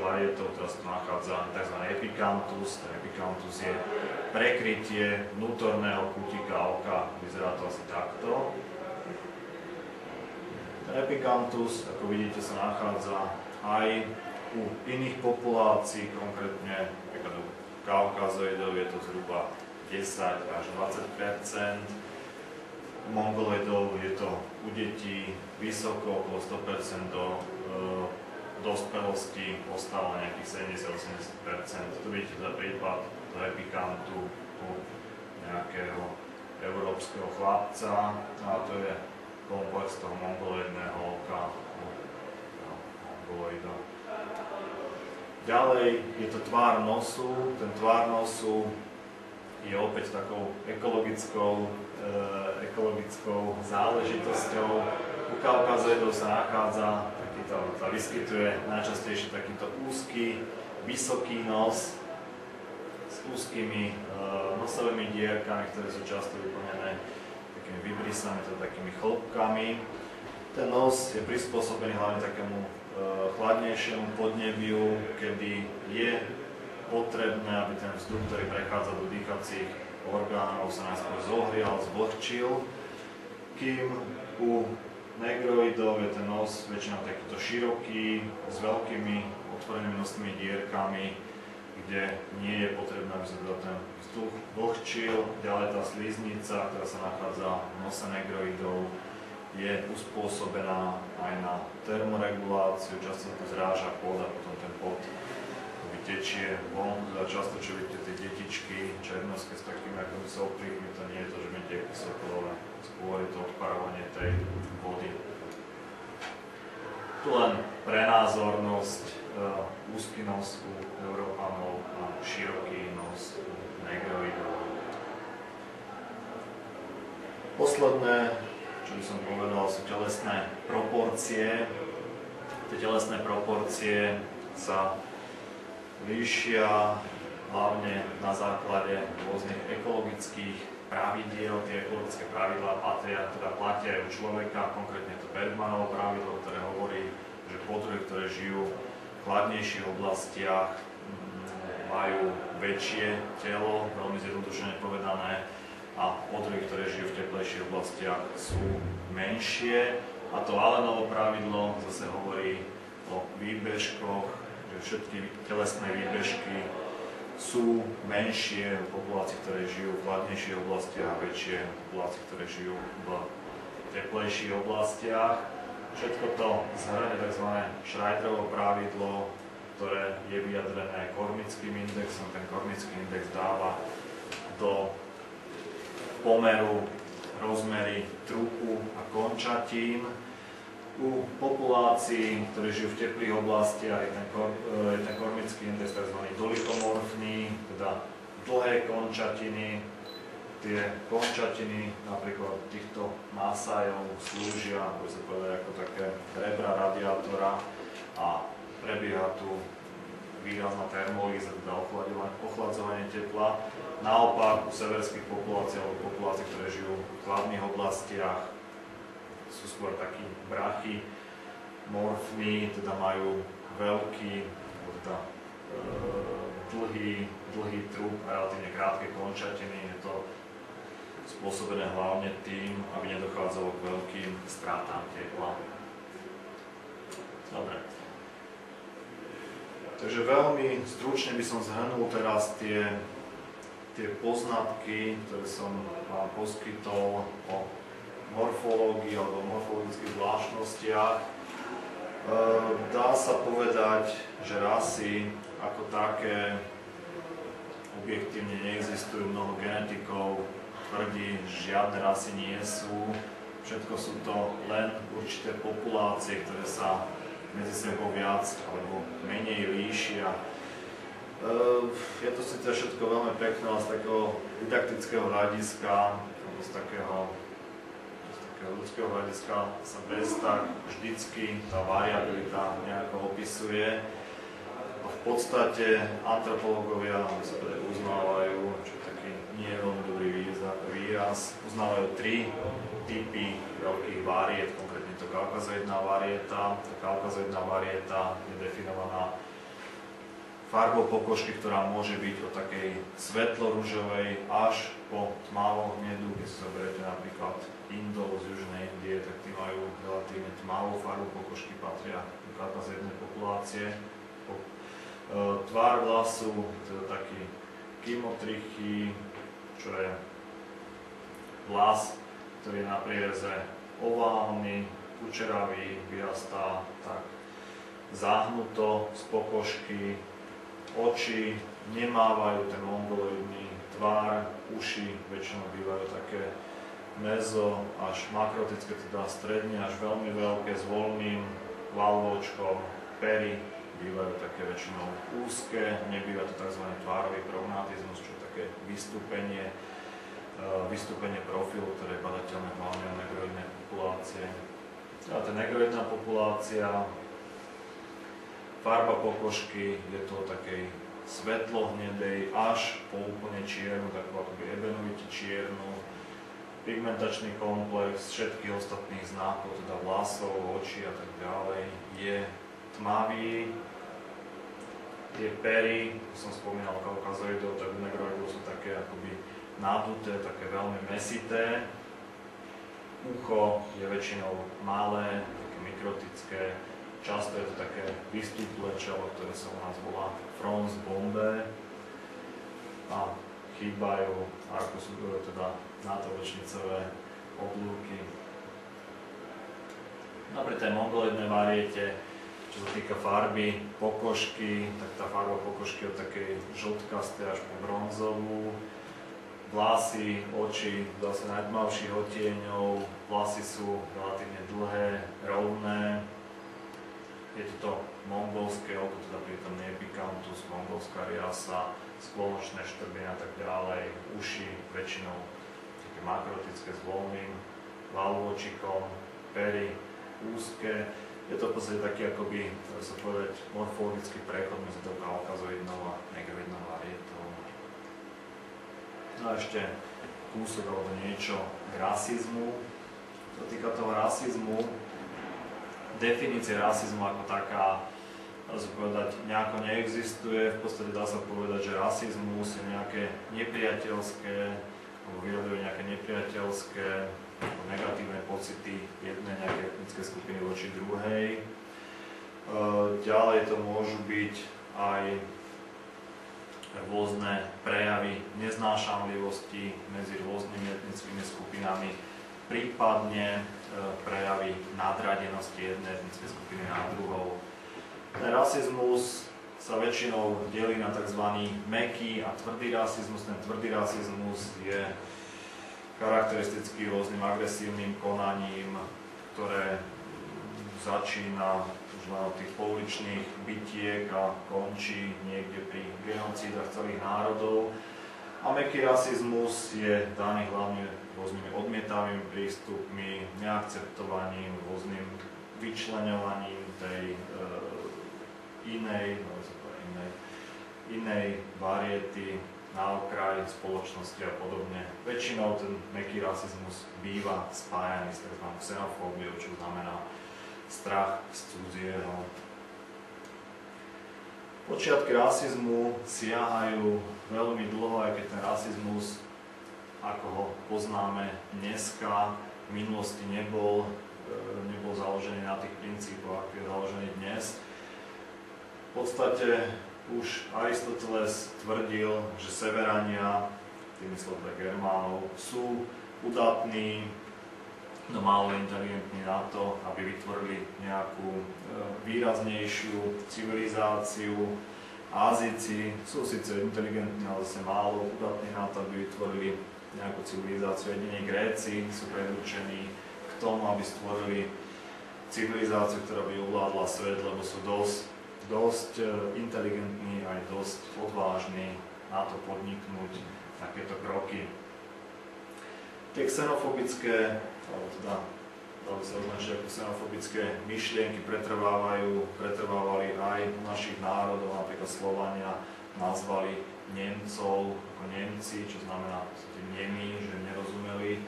varietou, ktorá sa tu nachádza tzv. Epicanthus. Ten epicanthus je prekrytie vnútorného kútika oka, vyzerá to asi takto. Ten epicanthus, ako vidíte, sa nachádza aj u iných populácií, konkrétne napríklad u kaukazoidov je to zhruba 10 až 20%. U mongoloidov je to u detí vysoko, okolo 100%, do dospelosti ostáva nejakých 70-80%. Tu vidíte teda prípad toho epicanthu u nejakého európskeho chlapca, a to je komplex toho mongoloidného oka u mongoloidov. Ďalej je to tvár nosu. Ten tvár nosu je opäť takou ekologickou záležitosťou. U kaukazoidov sa nachádza vyskytuje najčastejšie takýto úzky, vysoký nos s úzkými nosovými dierkami, ktoré sú často vyplnené takými vybrysami, takými chlopkami. Ten nos je prispôsobený hlavne takému chladnejšiemu podnebiu, kedy je potrebné, aby ten vzduch, ktorý prechádza do dýchacích orgánov, sa najskôr zohrial, zvlhčil, kým u negroidov je ten nos väčšinou takýto široký, s veľkými otvorenými nosnými dierkami, kde nie je potrebné, aby sa ten vzduch vlhčil. Ďalej tá sliznica, ktorá sa nachádza v nose negroidov, je uspôsobená aj na termoreguláciu, často sa to zráža pod a potom ten pod vytečie von. Často, čo vidíte, tie detičky černovské s takými akoby soplíkmi, to nie je to, že mi tieky soplové, skôr je to odparovanie tej vody. Tu len pre názornosť, úzky nos u Európanov a široký nos u negroidov. Posledné, čo by som povedal, sú telesné proporcie. Tie telesné proporcie sa líšia hlavne na základe rôznych ekologických pravidiel. Tie ekologické pravidlá platia aj u človeka, konkrétne to Bergmanovo pravidlo, ktoré hovorí, že podruhy, ktoré žijú v chladnejších oblastiach, majú väčšie telo, veľmi zjednodušene povedané, a podruhy, ktoré žijú v teplejších oblastiach, sú menšie. A to Allenovo pravidlo zase hovorí o výbežkoch, že všetky telesné výbežky sú menšie v populácii, ktoré žijú v chladnejších oblastiach a väčšie v populácii, ktoré žijú v teplejších oblastiach. Všetko to zhrnie tzv. Schreiderovo pravidlo, ktoré je vyjadrené kormickým indexom. Ten kormický index dáva do pomeru rozmery trupu a končatín. U populácií, ktorí žijú v teplých oblastiach, je ten kormický index tzv. Dolichomorfný, teda dlhé končatiny. Tie končatiny napríklad týchto Masajov slúžia, ako sa povedať, ako také rebra radiátora a prebieha tu výrazná termolýza, teda ochladzovanie tepla. Naopak u severských populácií alebo populácií, ktoré žijú v chladných oblastiach, sú skôr takí brachy, morfní, teda majú veľký, teda dlhý trup a relatívne krátke končatiny. Je to spôsobené hlavne tým, aby nedochádzalo k veľkým stratám tepla. Dobre. Takže veľmi stručne by som zhrnul teraz tie poznatky, ktoré som vám poskytol o morfológii alebo morfologických zvláštnostiach. Dá sa povedať, že rasy ako také objektívne neexistujú. Mnoho genetikov tvrdí, že žiadne rasy nie sú. Všetko sú to len určité populácie, ktoré sa medzi sebou viac alebo menej líšia. Je to síce všetko veľmi pekné, ale z takého didaktického hľadiska, alebo z takého ľudského hľadiska sa bez tak vždycky tá variabilita nejako opisuje. A v podstate antropológovia uznávajú, čo je taký nie veľmi dobrý výraz, uznávajú 3 typy veľkých variet, konkrétne to kaukazoidná varieta. Tá kaukazoidná varieta je definovaná farbou pokožky, ktorá môže byť od takej svetlo-ružovej až po tmavo-hnedú. Keď si zoberiete napríklad Indov z Južnej Indie, tak tí majú relatívne tmavú farbu pokožky, patria do kaukazoidnej populácie. Tvár vlasu, teda taký kymotrichy, čo je vlas, ktorý je na priereze oválny, kučeravý, vyrastá tak zahnuto z pokožky, oči nemávajú ten mongoloidný tvár, uši väčšinou bývajú také mezo až makrotické, teda stredne až veľmi veľké s voľným valvočkom, pery bývajú také väčšinou úzke, nebýva to tzv. Tvárový prognatizmus, čo je také vystúpenie profilu, ktoré je badateľné hlavne u negroidnej populácie. A tá negroidná populácia, farba pokožky je to takej svetlo-hnedej až po úplne čiernu, takú akoby ebenovite čiernu. Pigmentačný komplex všetkých ostatných znakov, teda vlasov, očí a tak ďalej, je tmavý. Tie pery, ako som spomínal kaukazoidov, tak u negroidov sú také akoby naduté, také veľmi mäsité. Ucho je väčšinou malé, také mikrotické. Často je to také vystúplé čelo, ktoré sa u nás volá frons bombe. A chýbajú, ako sú teda nátobočnicové oblúky. No pri tej mongoloidnej variete, čo sa týka farby pokožky, tak tá farba pokožky je od takej žltkastej až po bronzovú. Vlasy, oči zase najtmavších odtieňov, vlasy sú relatívne dlhé, rovné. Je to mongolské oko, teda pritom nie pikantus, mongolská riasa, spoločné štrbiny a tak ďalej, uši väčšinou také makrotické s voľným valvočikom, pery úzke. Je to v podstate taký akoby, dá sa povedať, morfologický prechod medzi tou kaukazoidnou a negroidnou varietou. No a ešte kúsok alebo niečo k rasizmu. Čo sa týka toho rasizmu, definícia rasizmu ako taká, dá sa povedať, nejako neexistuje. V podstate dá sa povedať, že rasizmus je nejaké nepriateľské, alebo vyjadruje nejaké nepriateľské, negatívne pocity jednej nejakej etnickej skupiny voči druhej. Ďalej to môžu byť aj rôzne prejavy neznášanlivosti medzi rôznymi etnickými skupinami. prípadne prejavy nadradenosti jednej etnickej skupiny na druhou. Ten rasizmus sa väčšinou delí na tzv. Mäkký a tvrdý rasizmus. Ten tvrdý rasizmus je charakteristický rôznym agresívnym konaním, ktoré začína už len od tých pouličných bitiek a končí niekde pri genocídach celých národov. A mäkký rasizmus je daný hlavne rôznymi odmietavými prístupmi, neakceptovaním, rôznym vyčleňovaním tej inej variety na okraj spoločnosti a podobne. Väčšinou ten mäkký rasizmus býva spájaný s tzv. Xenofóbiou, čo znamená strach z cudzieho. Počiatky rasizmu siahajú veľmi dlho, aj keď ten rasizmus, ako ho poznáme dneska, v minulosti nebol založený na tých princípoch, ako je založený dnes. V podstate už Aristoteles tvrdil, že Severania, tým myslel pre Germánov, sú udatní, no málo inteligentní na to, aby vytvorili nejakú výraznejšiu civilizáciu. Ázíci sú síce inteligentní, ale zase málo udatní na to, aby vytvorili nejakú civilizáciu. Jedine Gréci sú predurčení k tomu, aby stvorili civilizáciu, ktorá by ovládla svet, lebo sú dosť inteligentní aj dosť odvážni na to podniknúť takéto kroky. Tie xenofobické, alebo teda dalo by sa označiť ako xenofobické myšlienky pretrvávali aj u našich národov, napríklad Slovania nazvali Nemcov ako Nemci, čo znamená nemí, že nerozumeli.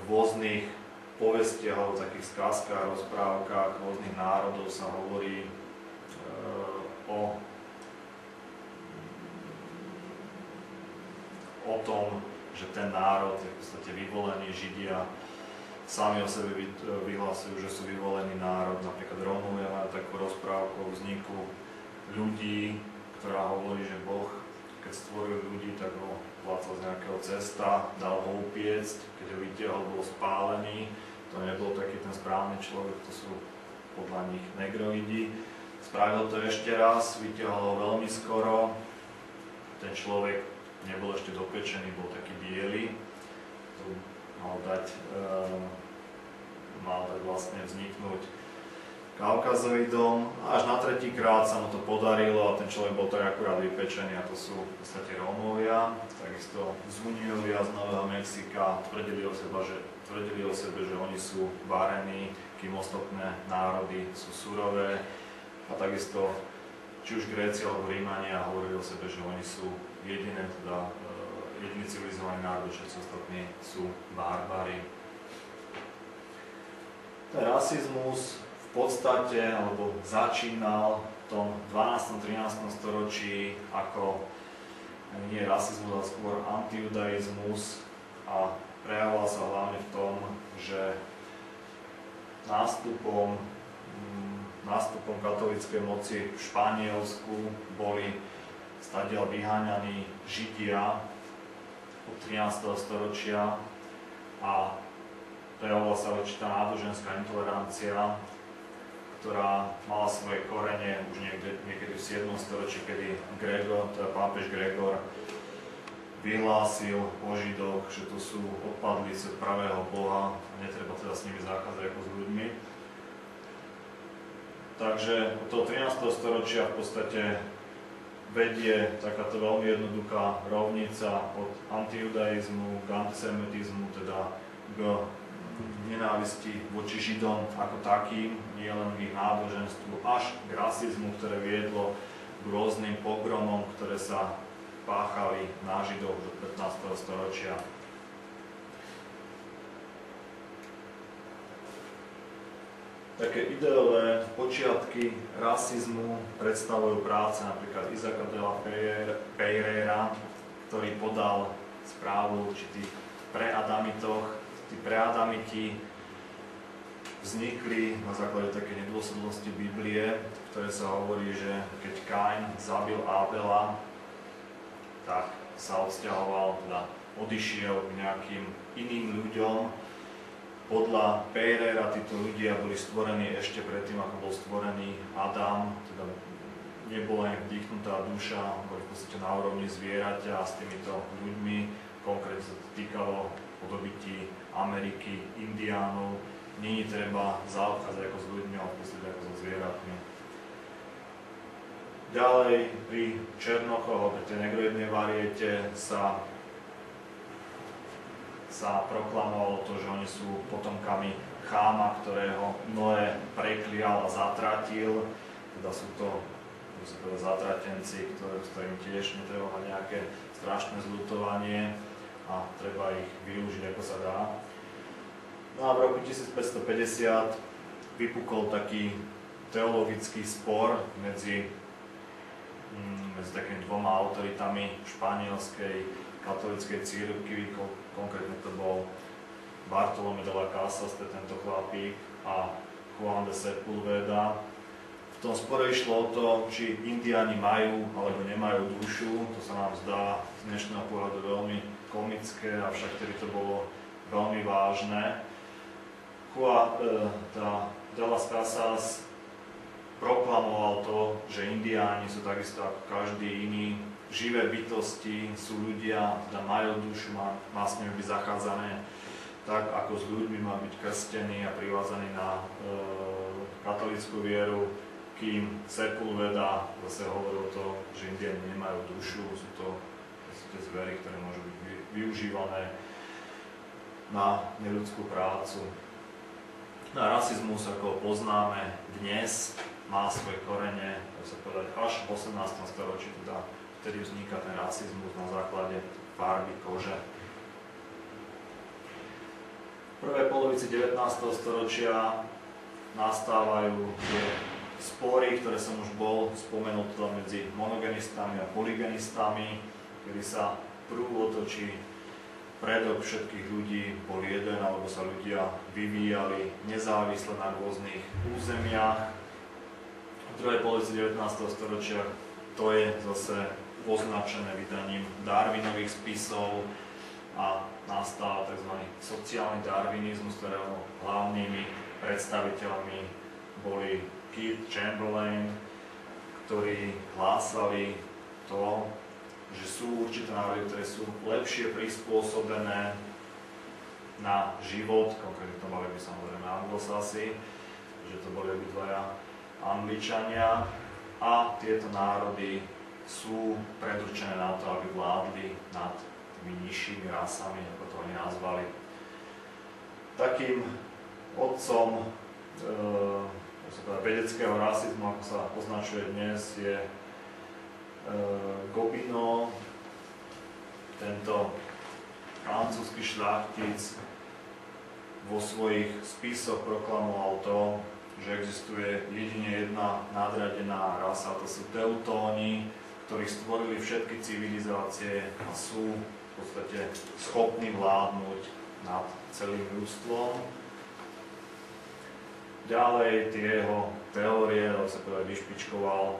V rôznych povestiach alebo takých skázkach, rozprávkach rôznych národov sa hovorí o tom, že ten národ je v podstate vyvolený. Židia sami o sebe vyhlasujú, že sú vyvolený národ. Napríklad Rómovia majú takú rozprávku o vzniku ľudí, ktorá hovorí, že Boh, keď stvoril ľudí, tak ho vlácal z nejakého cesta, dal ho upiecť, keď ho vytiahol, bol spálený. To nebol taký ten správny človek, to sú podľa nich negroidi. Spravil to ešte raz, vytiahol ho veľmi skoro. Ten človek nebol ešte dopečený, bol taký biely. Tu mal dať vlastne vzniknúť Kaukazoidom. Až na tretíkrát sa mu to podarilo a ten človek bol tak akurát vypečený a to sú v podstate Rómovia. Takisto Zuniovia z Nového Mexika tvrdili o sebe, že oni sú varení, kým ostatné národy sú surové. A takisto, či už Gréci alebo Rímania hovorili o sebe, že oni sú jediný civilizovaný národ, všetci ostatní sú barbári. Ten rasizmus v podstate, alebo začínal v tom 12. 13. storočí ako nie rasizmus, ale skôr antijudaizmus a prejavoval sa hlavne v tom, že nástupom katolíckej moci v Španielsku boli stadiaľ vyháňaní Židia od 13. storočia a prejavovala sa určitá náboženská intolerancia, ktorá mala svoje korene už niekedy v 7. storočí, kedy pápež Gregor vyhlásil o Židoch, že to sú odpadlíci od pravého Boha a netreba teda s nimi zachádzať ako s ľuďmi. Takže od toho 13. storočia v podstate vedie takáto veľmi jednoduchá rovnica od antijudaizmu k antisemitizmu, teda k nenávisti voči Židom ako takým, nie len k ich náboženstvu, až k rasizmu, ktoré viedlo k rôznym pogromom, ktoré sa páchali na Židoch do 15. storočia. Také ideové počiatky rasizmu predstavujú práce napríklad Isaaca de la Pereira, ktorý podal správu o určitých preadamitoch. Tí preadamiti vznikli na základe také nedôslednosti Biblie, v ktorej sa hovorí, že keď Kain zabil Abela, tak sa odsťahoval, teda odišiel k nejakým iným ľuďom. Podľa Pereira títo ľudia boli stvorení ešte predtým, ako bol stvorený Adam, teda nebola im vdýchnutá duša, boli v podstate na úrovni zvieraťa a s týmito ľuďmi, konkrétne sa to týkalo podobití Ameriky, Indiánov, nie je treba zaobchádzať ako s ľuďmi, ale v podstate ako so zvieratmi. Ďalej pri Černochoch, alebo pri tej negroidnej variete sa proklamovalo to, že oni sú potomkami Cháma, ktorého Noé preklial a zatratil. Teda sú to zatratenci, s ktorými tiež netreba mať nejaké strašné zľutovanie a treba ich využiť ako sa dá. No a v roku 1550 vypukol taký teologický spor medzi takými dvoma autoritami španielskej katolíckej cirkvi, konkrétne to bol Bartolomé de las Casas, tento chlapík, a Juan de Sepúlveda. V tom spore išlo o to, či Indiáni majú alebo nemajú dušu. To sa nám zdá z dnešného pohľadu veľmi komické, avšak vtedy to bolo veľmi vážne. Juan de las Casas proklamoval to, že Indiáni sú takisto ako každý iný živé bytosti, sú ľudia, teda majú dušu, má s nimi byť zachádzané tak, ako s ľuďmi, má byť krstený a privázaný na katolícku vieru, kým Sepúlveda zase hovoril to, že Indiáni nemajú dušu, sú to zvery, ktoré môžu byť využívané na neľudskú prácu. No a rasizmus, ako ho poznáme dnes, má svoje korene, tak sa povedať, až v 18. storočí, teda vtedy vzniká ten rasizmus na základe farby kože. V prvej polovici 19. storočia nastávajú tie spory, ktoré som už bol spomenul teda medzi monogenistami a polygenistami, kedy sa prúd otočí predok všetkých ľudí bol jeden, alebo sa ľudia vyvíjali nezávisle na rôznych územiach. V druhej polovici 19. storočia to je zase označené vydaním Darwinových spisov a nastáva tzv. Sociálny darwinizmus, ktorého hlavnými predstaviteľmi boli Keith Chamberlain, ktorí hlásali to, že sú určité národy, ktoré sú lepšie prispôsobené na život, konkrétne to mali by samozrejme Anglosasi, že to boli obidvaja Angličania, a tieto národy sú predurčené na to, aby vládli nad tými nižšími rasami, ako to oni nazvali. Takým otcom vedeckého rasizmu, ako sa označuje dnes, je Gobineau, tento francúzsky šľachtic vo svojich spisoch proklamoval to, že existuje jedine jedna nadradená rasa, to sú Teutóni, ktorí stvorili všetky civilizácie a sú v podstate schopní vládnuť nad celým ľudstvom. Ďalej tie jeho teórie, ale sa povedať vyšpičkoval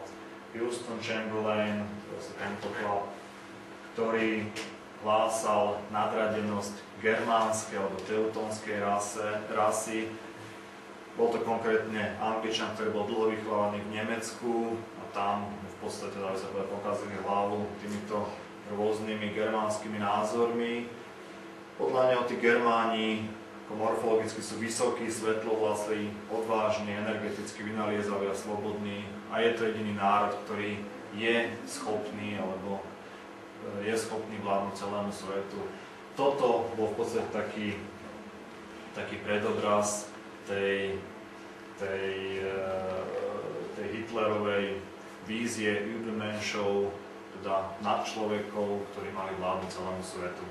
Houston Chamberlain, tento chlap, ktorý hlásal nadradenosť germánskej alebo teutónskej rasy. Bol to konkrétne Angličan, ktorý bol dlho vychovávaný v Nemecku a tam v podstate, dali sa povedať, pokazili hlavu týmito rôznymi germánskymi názormi. Podľa neho tí Germáni morfologicky sú vysokí, svetlovlasí, odvážni, energeticky vynaliezaví a slobodní a je to jediný národ, ktorý je schopný alebo je schopný vládnuť celému svetu. Toto bol v podstate taký predobraz tej Hitlerovej vízie Übermenschov, teda nadčlovekov, ktorí mali vládnuť celému svetu.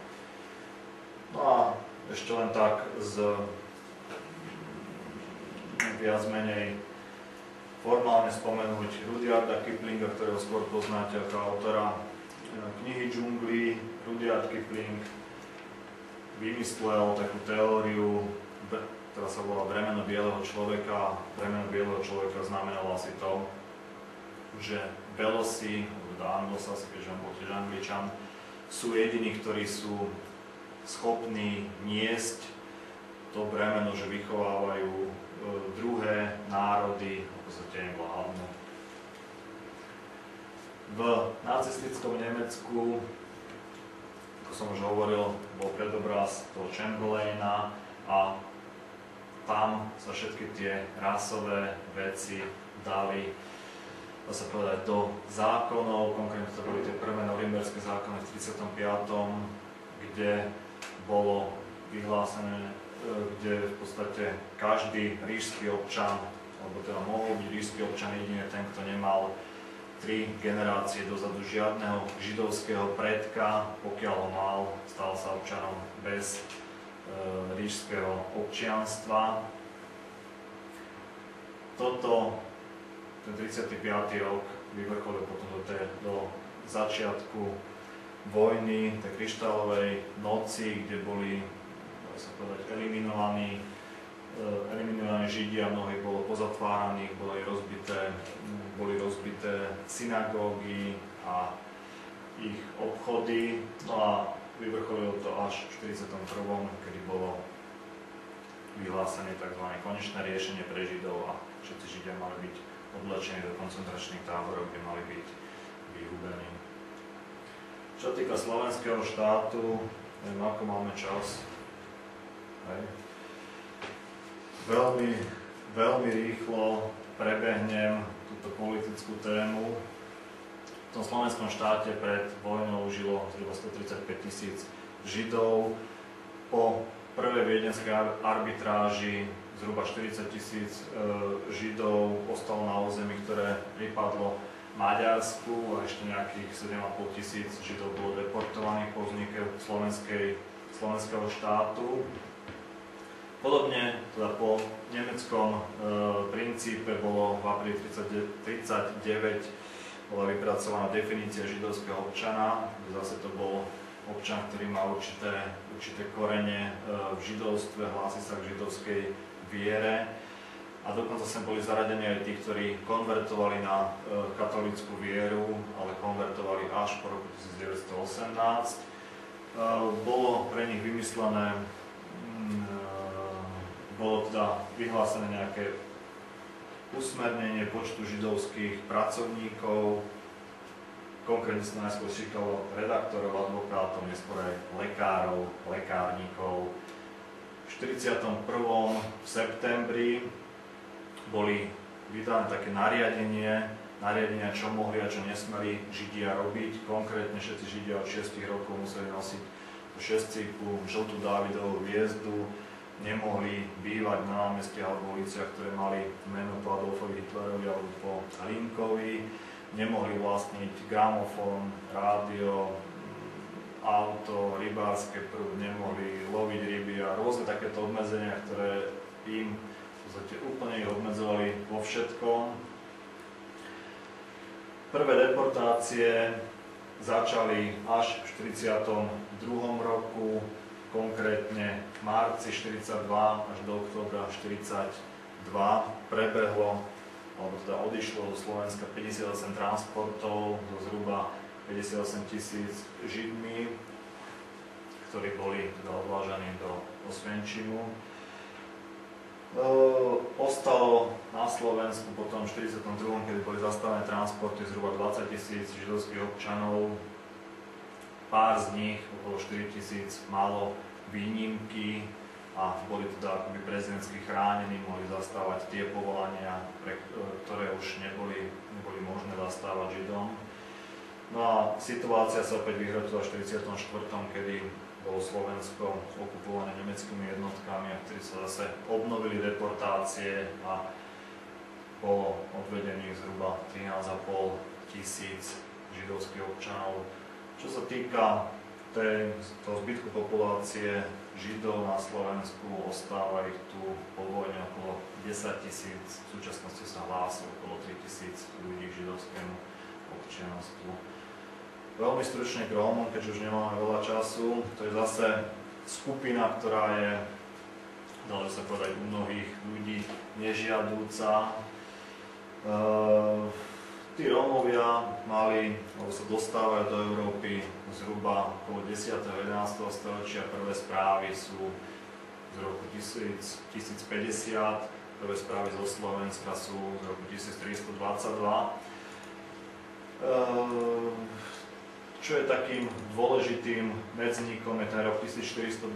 No a ešte len tak viac menej formálne spomenúť Rudyarda Kiplinga, ktorého skôr poznáte ako autora knihy Džungly. Rudyard Kipling vymyslel takú teóriu, ktorá sa volá bremeno bieleho človeka. Bremeno bieleho človeka znamenalo asi to, že Belosi, teda Anglosasi, keďže on bol tiež Angličan, sú jediní, ktorí sú schopní niesť to bremeno, že vychovávajú druhé národy, v podstate im vládnu. V nacistickom Nemecku, ako som už hovoril, bol predobraz toho Chamberlaina a tam sa všetky tie rasové veci dali, dá sa povedať, do zákonov, konkrétne to boli tie prvé norimberské zákony v 35., kde bolo vyhlásené, kde v podstate každý ríšsky občan, alebo teda mohol byť ríšsky občan jedine ten, kto nemal 3 generácie dozadu žiadneho židovského predka, pokiaľ ho mal, stal sa občanom bez ríšskeho občianstva. Toto, ten 35. rok, vyvrcholil potom do začiatku vojny, tej kryštálovej noci, kde boli, dá sa povedať, eliminovaní Židia, mnohí bolo pozatváraných, boli rozbité synagógy a ich obchody. No a vyvrcholilo to až v 41., kedy bolo vyhlásené tzv. Konečné riešenie pre Židov a všetci Židia mali byť odvlečení do koncentračných táborov, kde mali byť vyhubení. Čo týka slovenského štátu, neviem, ako máme čas. Hej. Veľmi rýchlo prebehnem túto politickú tému. V tom slovenskom štáte pred vojnou žilo zhruba 135 000 Židov. Po prvej viedenskej arbitráži zhruba 40 000 Židov ostalo na území, ktoré pripadlo Maďarsku, a ešte nejakých 7 500 Židov bolo deportovaných po vznike slovenského štátu. Podobne, teda po nemeckom princípe bolo v apríli 1939 bola vypracovaná definícia židovského občana, kde zase to bol občan, ktorý má určité korene v židovstve, hlási sa k židovskej viere. A dokonca sem boli zaradení aj tí, ktorí konvertovali na katolícku vieru, ale konvertovali až po roku 1918. Bolo pre nich vymyslené, bolo teda vyhlásené nejaké usmernenie počtu židovských pracovníkov. Konkrétne sa najskôr šíkalo redaktorov, advokátov, neskôr aj lekárov, lekárnikov. V 41. septembri boli vydané také nariadenia, čo mohli a čo nesmeli Židia robiť. Konkrétne všetci Židia od 6 rokov museli nosiť šestíku, žltú Dávidovú hviezdu, nemohli bývať na námestiach alebo uliciach, ktoré mali meno po Adolfovi Hitlerovi alebo po Linkovi, nemohli vlastniť gramofón, rádio, auto, rybárske prúd, nemohli loviť ryby a rôzne takéto obmedzenia, ktoré im v podstate úplne ich obmedzovali vo všetkom. Prvé deportácie začali až v 1942 roku, konkrétne v marci 1942 až do októbra 1942 prebehlo, alebo teda odišlo do Slovenska 58 transportov so zhruba 58 000 Židmi, ktorí boli teda odvážaní do Osvienčimu. Ostalo na Slovensku potom v 1942, kedy boli zastavené transporty, zhruba 20 000 židovských občanov. Pár z nich, okolo 4 000, malo výnimky a boli teda akoby prezidentsky chránení, mohli zastávať tie povolania, ktoré už neboli možné zastávať Židom. No a situácia sa opäť vyhrotila v 1944, kedy bolo Slovensko okupované nemeckými jednotkami a vtedy sa zase obnovili deportácie a bolo odvedených zhruba 13 500 židovských občanov. Čo sa týka toho zbytku populácie Židov na Slovensku, ostáva ich tu po vojne okolo 10 000, v súčasnosti sa hlási okolo 3 000 ľudí k židovskému občianstvu. Veľmi stručne k Rómom, keďže už nemáme veľa času, to je zase skupina, ktorá je, dalo sa povedať, u mnohých ľudí nežiadúca. Tí Rómovia mali, alebo sa dostávajú do Európy zhruba okolo 10. a 11. storočia. Prvé správy sú z z roku 1050, prvé správy zo Slovenska sú z roku 1322. Čo je takým dôležitým medzníkom je ten rok 1427,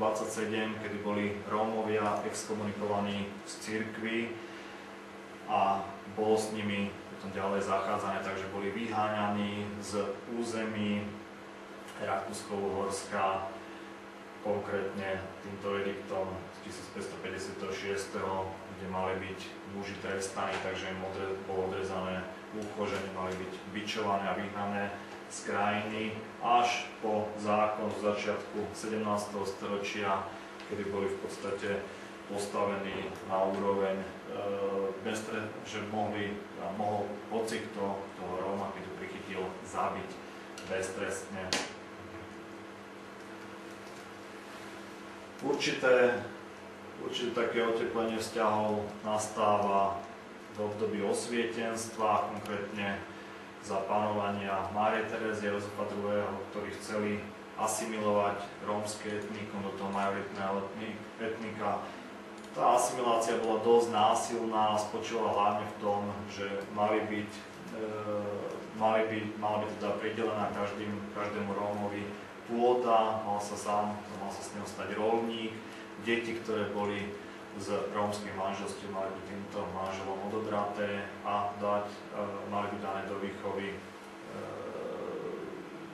kedy boli Rómovia exkomunikovaní z cirkvi a bolo s nimi potom ďalej zachádzané, takže boli vyháňaní z území Rakúsko-Uhorska, konkrétne týmto ediktom z 1556, kde mali byť muži trestaní, takže im bolo odrezané ucho, že nemali byť bičované a vyhnané z krajiny, až po zákon z začiatku 17. storočia, kedy boli v podstate postavení na úroveň, že mohol hocikto toho Róma, keď ho prichytil, zabiť beztrestne. Určité také oteplenie vzťahov nastáva v období osvietenstva, konkrétne za panovania Márie Terézie Jozefa II., ktorí chceli asimilovať rómske etnikum do toho majoritného etnika. Tá asimilácia bola dosť násilná a spočívala hlavne v tom, že mala byť teda pridelená každému Rómovi pôda, mal sa s ním stať roľník, deti, ktoré boli z rómskych manželstiev, mali byť týmto manželom odobraté a mali byť dané do výchovy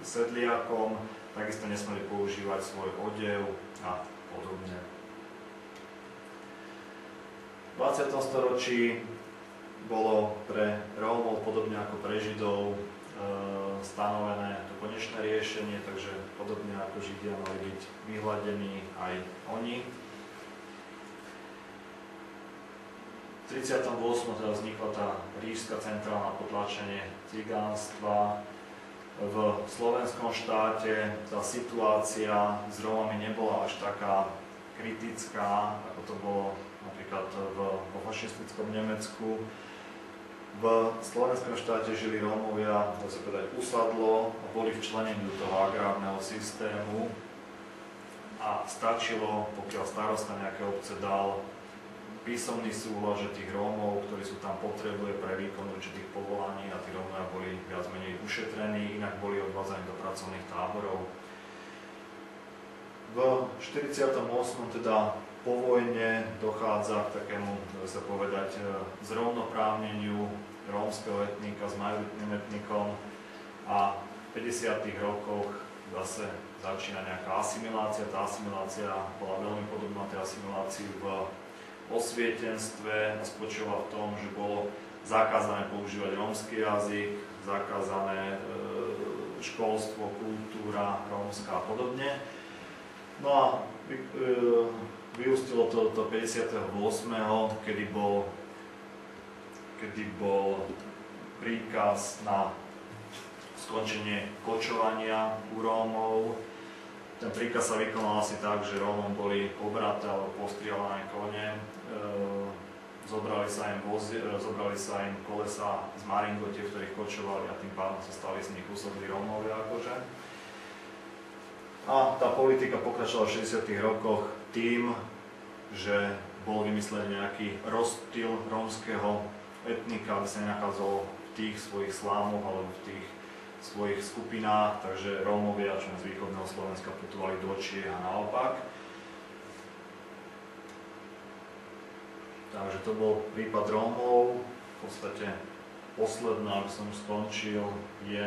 sedliakom, takisto nesmeli používať svoj odev a podobne. V 20. storočí bolo pre Rómov, podobne ako pre Židov, stanovené to konečné riešenie, takže podobne ako Židia mali byť vyhladení aj oni. V 38. teda vznikla tá ríšska centrálna potlačenie cigánstva. V slovenskom štáte tá situácia s Rómami nebola až taká kritická, ako to bolo napríklad vo fašistickom Nemecku. V slovenskom štáte žili Rómovia, dá sa povedať, usadlo a boli včlenení do toho agrárneho systému a stačilo, pokiaľ starosta nejaké obce dal písomný súhlas, že tých Rómov, ktorí sú tam potrebuje pre výkon určitých povolaní, a tí Rómovia boli viac menej ušetrení, inak boli odvádzaní do pracovných táborov. V 48. teda po vojne dochádza k takému, dá sa povedať, zrovnoprávneniu rómskeho etnika s majoritným etnikom a v 50. rokoch zase začína nejaká asimilácia. Tá asimilácia bola veľmi podobná tej asimilácii v osvietenstve a spočívala v tom, že bolo zakázané používať rómsky jazyk, zakázané školstvo, kultúra rómska a podobne. No a vyústilo to do 58., kedy bol príkaz na skončenie kočovania u Rómov. Ten príkaz sa vykonal asi tak, že Rómom boli pobraté alebo postrielané kone, zobrali sa im kolesa z maringote, v ktorých kočovali, a tým pádom sa stali z nich usadlí Rómovia akože. A tá politika pokračovala v 60. rokoch tým, že bol vymyslený nejaký rozptyl rómskeho etnika, aby sa nenachádzalo v tých svojich slámoch alebo v tých svojich skupinách, takže Rómovia, čo z východného Slovenska, putovali do Čiech a naopak. Takže to bol prípad Rómov. V podstate posledná, aby som skončil, je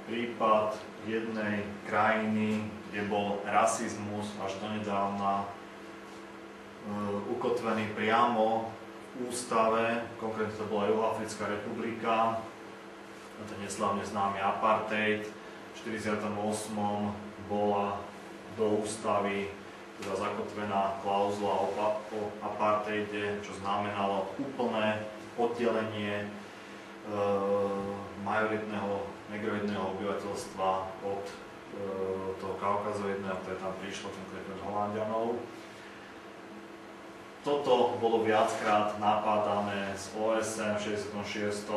prípad jednej krajiny, kde bol rasizmus až donedávna ukotvený priamo v ústave, konkrétne to bola Juhoafrická republika, a ten neslavne známy apartheid. V 48. bola do ústavy teda zakotvená klauzula o apartheide, čo znamenalo úplné oddelenie majoritného negroidného obyvateľstva od toho kaukazoidného, ktoré tam prišlo, konkrétne od Holanďanov. Toto bolo viackrát napádané z OSN v 66.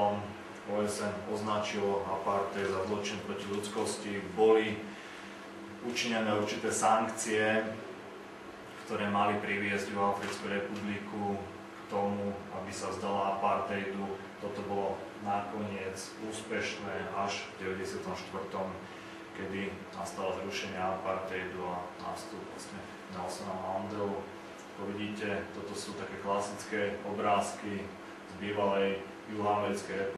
OSN označilo apartheid za zločin proti ľudskosti, boli učinené určité sankcie. V ktoré mali priviesť Juhoafrickú republiku k tomu, aby sa vzdala apartheidu. Toto bolo nakoniec úspešné až v 94., kedy nastalo zrušenie apartheidu a nástup vlastne Nelsona Mandelu. Ako vidíte, toto sú také klasické obrázky z bývalej Juhoamerickej republiky.